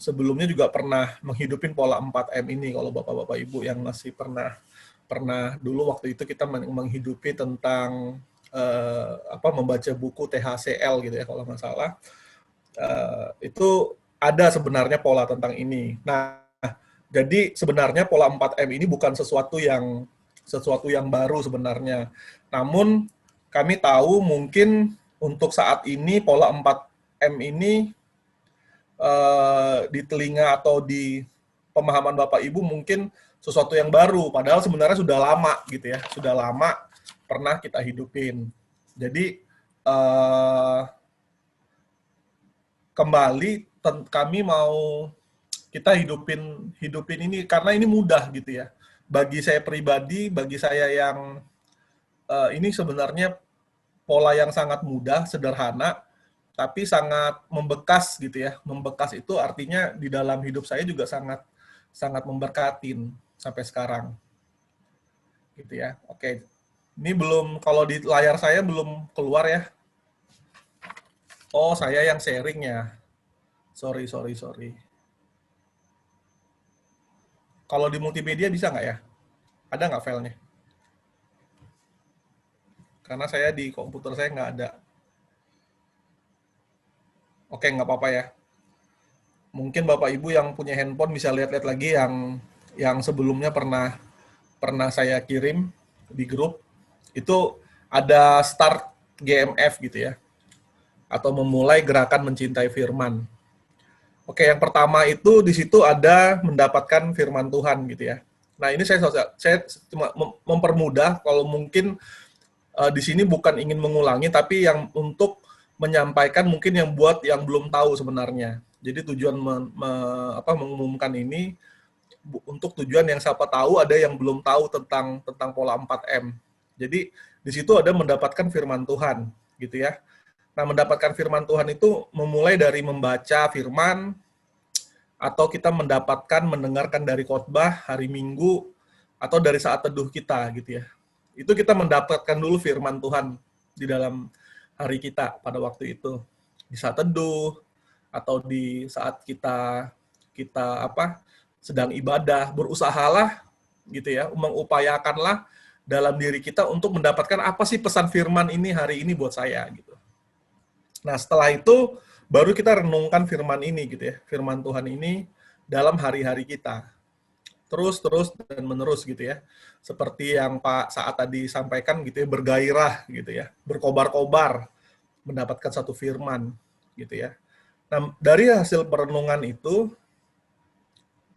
sebelumnya juga pernah menghidupin pola 4M ini, kalau Bapak-Bapak Ibu yang masih pernah dulu waktu itu kita menghidupi tentang membaca buku THCL gitu ya kalau nggak salah, itu ada sebenarnya pola tentang ini. Nah, jadi sebenarnya pola 4M ini bukan sesuatu yang baru sebenarnya. Namun kami tahu mungkin untuk saat ini pola 4M ini di telinga atau di pemahaman Bapak Ibu mungkin sesuatu yang baru, padahal sebenarnya sudah lama gitu ya, sudah lama pernah kita hidupin. Jadi kembali kami mau kita hidupin ini karena ini mudah gitu ya. Bagi saya pribadi, bagi saya yang ini sebenarnya pola yang sangat mudah, sederhana, tapi sangat membekas gitu ya. Membekas itu artinya di dalam hidup saya juga sangat memberkatin sampai sekarang. Gitu ya. Oke. Ini belum, kalau di layar saya belum keluar ya. Oh, saya yang sharing ya. Sorry. Kalau di multimedia bisa nggak ya? Ada nggak filenya? Karena saya di komputer saya nggak ada. Oke, nggak apa-apa ya. Mungkin Bapak Ibu yang punya handphone bisa lihat-lihat lagi yang sebelumnya pernah saya kirim di grup. Itu ada start GMF gitu ya. Atau memulai gerakan mencintai firman. Oke, yang pertama itu di situ ada mendapatkan firman Tuhan gitu ya. Nah, ini saya cuma mempermudah, kalau mungkin di sini bukan ingin mengulangi, tapi yang untuk menyampaikan mungkin yang buat yang belum tahu sebenarnya. Jadi tujuan mengumumkan ini untuk tujuan yang siapa tahu ada yang belum tahu tentang pola 4M. Jadi di situ ada mendapatkan firman Tuhan gitu ya. Nah, mendapatkan firman Tuhan itu memulai dari membaca firman, atau kita mendengarkan dari khotbah hari Minggu, atau dari saat teduh kita gitu ya. Itu kita mendapatkan dulu firman Tuhan di dalam hari kita pada waktu itu. Di saat teduh, atau di saat kita sedang ibadah, berusahalah gitu ya, mengupayakanlah dalam diri kita untuk mendapatkan apa sih pesan firman ini hari ini buat saya gitu. Nah, setelah itu baru kita renungkan firman ini gitu ya, firman Tuhan ini dalam hari-hari kita. Terus dan menerus gitu ya. Seperti yang Pak Saat tadi sampaikan gitu ya, bergairah gitu ya, berkobar-kobar mendapatkan satu firman gitu ya. Nah, dari hasil perenungan itu,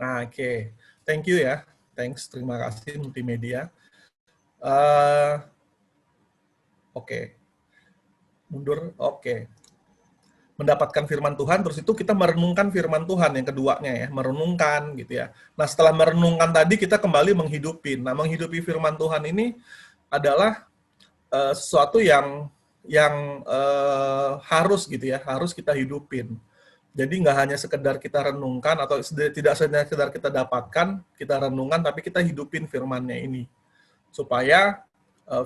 nah oke. Thank you ya. Thanks, terima kasih multimedia. Oke. Mundur, oke. Mendapatkan firman Tuhan, terus itu kita merenungkan firman Tuhan yang keduanya ya, merenungkan gitu ya. Nah, setelah merenungkan tadi kita kembali menghidupin. Nah, menghidupi firman Tuhan ini adalah sesuatu yang harus gitu ya, harus kita hidupin. Jadi nggak hanya sekedar kita renungkan atau tidak hanya sekedar kita dapatkan, kita renungkan, tapi kita hidupin firman-Nya ini supaya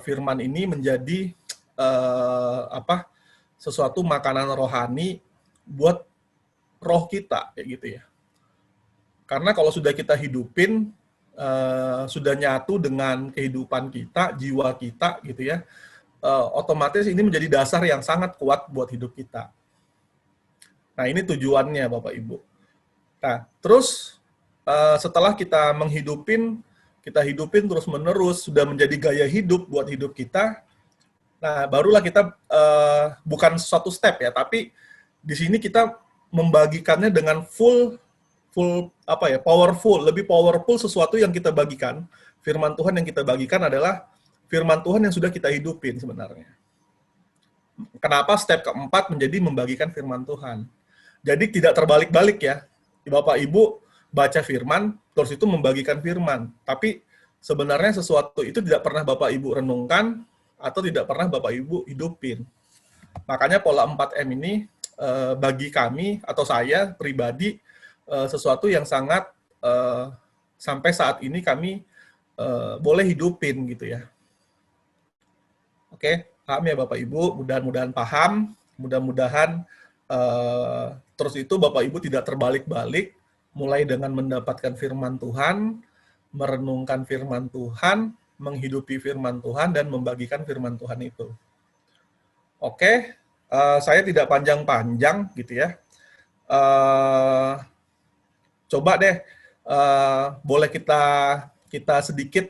firman ini menjadi sesuatu makanan rohani buat roh kita, kayak gitu ya. Karena kalau sudah kita hidupin, sudah nyatu dengan kehidupan kita, jiwa kita, gitu ya, otomatis ini menjadi dasar yang sangat kuat buat hidup kita. Nah, ini tujuannya Bapak Ibu. Nah, terus setelah kita hidupin terus-menerus, sudah menjadi gaya hidup buat hidup kita. Nah, barulah kita bukan suatu step ya, tapi di sini kita membagikannya dengan lebih powerful sesuatu yang kita bagikan. Firman Tuhan yang kita bagikan adalah firman Tuhan yang sudah kita hidupin sebenarnya. Kenapa step keempat menjadi membagikan firman Tuhan? Jadi tidak terbalik-balik ya. Bapak Ibu baca firman, terus itu membagikan firman. Tapi sebenarnya sesuatu itu tidak pernah Bapak Ibu renungkan, atau tidak pernah Bapak Ibu hidupin. Makanya pola 4M ini bagi kami, atau saya pribadi, sesuatu yang sangat sampai saat ini kami boleh hidupin gitu ya. Oke, paham ya Bapak Ibu? Mudah-mudahan paham, mudah-mudahan terus itu Bapak Ibu tidak terbalik-balik, mulai dengan mendapatkan firman Tuhan, merenungkan firman Tuhan, menghidupi firman Tuhan, dan membagikan firman Tuhan itu. Oke, saya tidak panjang-panjang gitu ya. Coba deh, boleh kita sedikit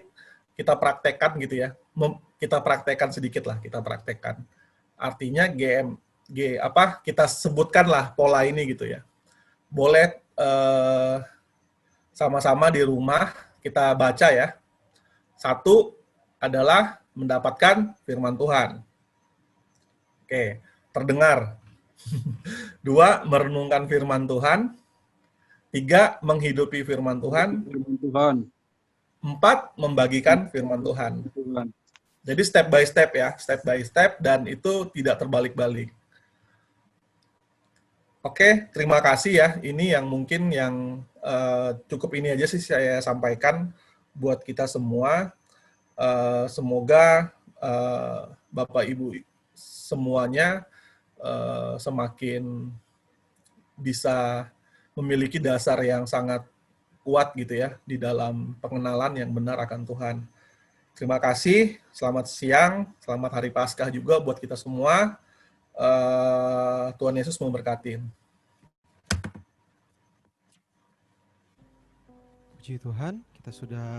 kita praktekkan gitu ya. Kita praktekkan sedikit lah, kita praktekkan. Artinya kita sebutkanlah pola ini gitu ya. Boleh sama-sama di rumah kita baca ya. Satu adalah mendapatkan firman Tuhan. Oke, terdengar. Dua, merenungkan firman Tuhan. Tiga, menghidupi firman Tuhan. Empat, membagikan firman Tuhan. Jadi step by step ya, step by step, dan itu tidak terbalik-balik. Oke, terima kasih ya. Ini yang mungkin yang cukup ini aja sih saya sampaikan buat kita semua. Semoga Bapak Ibu semuanya semakin bisa memiliki dasar yang sangat kuat gitu ya di dalam pengenalan yang benar akan Tuhan. Terima kasih, selamat siang, selamat Hari Paskah juga buat kita semua. Tuhan Yesus memberkati. Puji Tuhan, kita sudah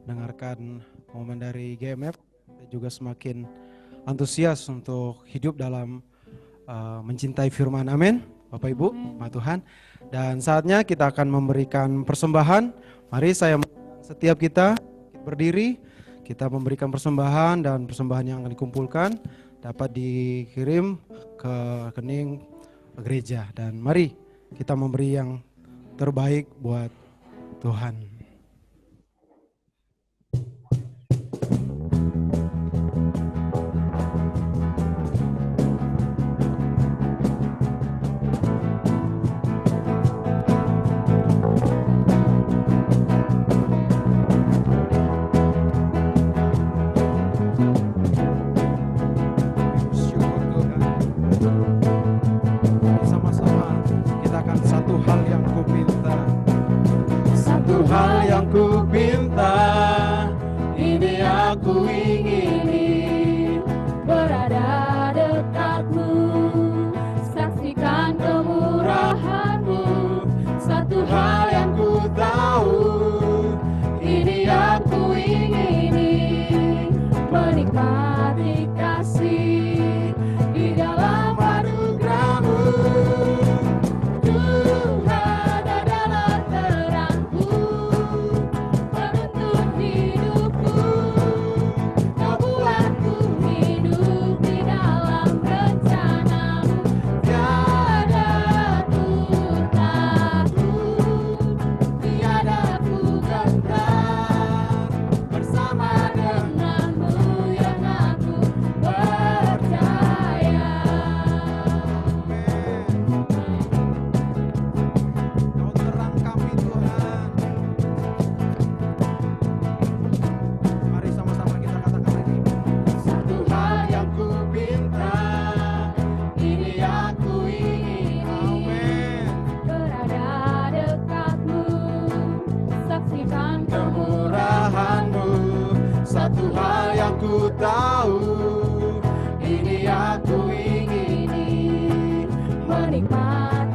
mendengarkan momen dari GMF, kita juga semakin antusias untuk hidup dalam mencintai firman. Amin. Bapak Ibu, Pak Tuhan. Dan saatnya kita akan memberikan persembahan. Mari saya setiap kita berdiri, kita memberikan persembahan, dan persembahan yang akan dikumpulkan dapat dikirim ke rekening gereja. Dan mari kita memberi yang terbaik buat Tuhan. Hal yang ku pinta, ini aku ingini, berada dekatmu, saksikan kemurahanmu. Satu hal yang ku tahu, ini aku ingini, menikmati kasih di dalam anugerahmu. Satu hal yang ku tahu, ini aku ingini, menikmati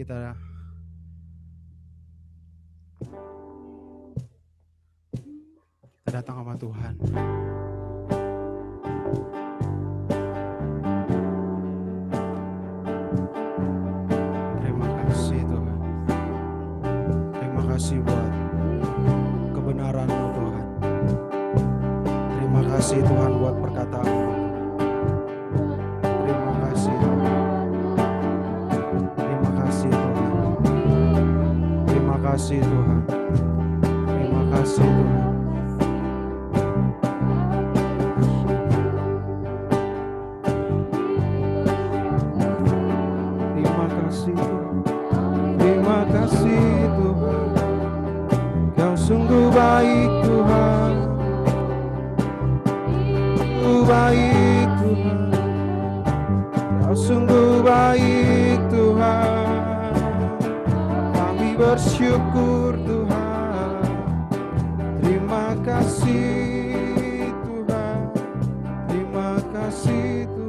kita datang sama Tuhan. Terima kasih Tuhan. Terima kasih buat kebenaran-Mu Tuhan. Terima kasih Tuhan buat perkataan-Mu. Terima kasih Tuhan. Terima kasih Tuhan. Terima kasih Tuhan. Terima kasih Tuhan. Terima kasih Tuhan, Kau sungguh baik Tuhan, baik Tuhan, Kau sungguh baik Tuhan. Kami bersyukur Tuhan, terima kasih Tuhan, terima kasih Tuhan.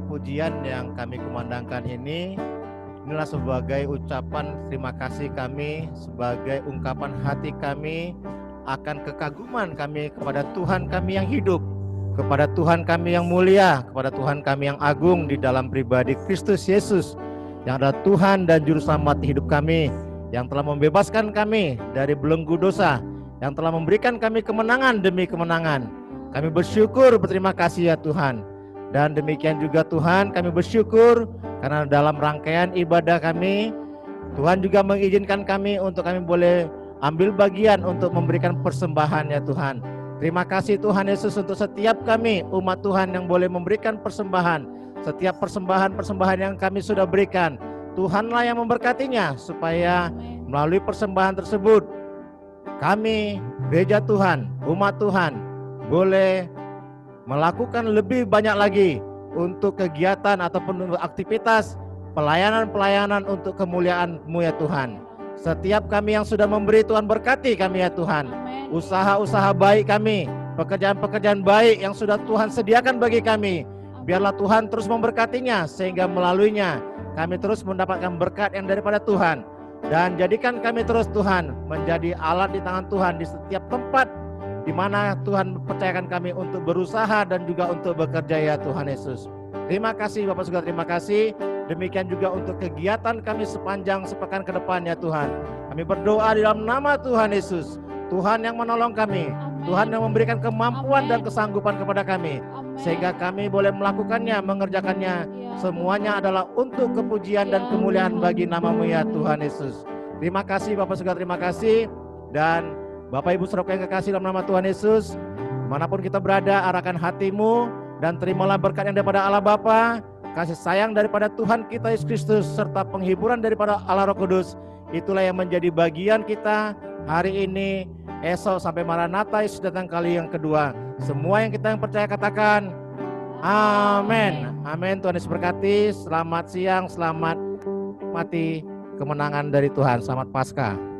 Pujian yang kami kumandangkan inilah sebagai ucapan terima kasih kami, sebagai ungkapan hati kami akan kekaguman kami kepada Tuhan kami yang hidup, kepada Tuhan kami yang mulia, kepada Tuhan kami yang agung di dalam pribadi Kristus Yesus, yang adalah Tuhan dan Juru Selamat hidup kami, yang telah membebaskan kami dari belenggu dosa, yang telah memberikan kami kemenangan demi kemenangan. Kami bersyukur, berterima kasih ya Tuhan. Dan demikian juga Tuhan, kami bersyukur karena dalam rangkaian ibadah kami, Tuhan juga mengizinkan kami untuk kami boleh ambil bagian untuk memberikan persembahan ya Tuhan. Terima kasih Tuhan Yesus untuk setiap kami umat Tuhan yang boleh memberikan persembahan. Setiap persembahan-persembahan yang kami sudah berikan, Tuhanlah yang memberkatinya, supaya melalui persembahan tersebut kami, gereja Tuhan, umat Tuhan, boleh melakukan lebih banyak lagi untuk kegiatan ataupun untuk aktivitas pelayanan-pelayanan untuk kemuliaan-Mu ya Tuhan. Setiap kami yang sudah memberi, Tuhan berkati kami ya Tuhan. Usaha-usaha baik kami, pekerjaan-pekerjaan baik yang sudah Tuhan sediakan bagi kami. Biarlah Tuhan terus memberkatinya, sehingga melaluinya kami terus mendapatkan berkat yang daripada Tuhan. Dan jadikan kami terus Tuhan menjadi alat di tangan Tuhan di setiap tempat di mana Tuhan percayakan kami untuk berusaha dan juga untuk bekerja, ya Tuhan Yesus. Terima kasih Bapak Surgawi, terima kasih. Demikian juga untuk kegiatan kami sepanjang sepekan ke depan, ya Tuhan. Kami berdoa di dalam nama Tuhan Yesus. Tuhan yang menolong kami, Tuhan yang memberikan kemampuan dan kesanggupan kepada kami, sehingga kami boleh melakukannya, mengerjakannya. Semuanya adalah untuk kepujian dan kemuliaan bagi nama-Mu, ya Tuhan Yesus. Terima kasih Bapak Surgawi, terima kasih. Dan Bapak Ibu Saudara yang kekasih dalam nama Tuhan Yesus, manapun kita berada, arahkan hatimu dan terimalah berkat yang daripada Allah Bapa, kasih sayang daripada Tuhan kita Yesus Kristus, serta penghiburan daripada Allah Roh Kudus. Itulah yang menjadi bagian kita hari ini, esok sampai Maranatha Yesus datang kali yang kedua. Semua yang kita yang percaya katakan amin. Amin. Tuhan Yesus berkati. Selamat siang, selamat mati kemenangan dari Tuhan. Selamat Paskah.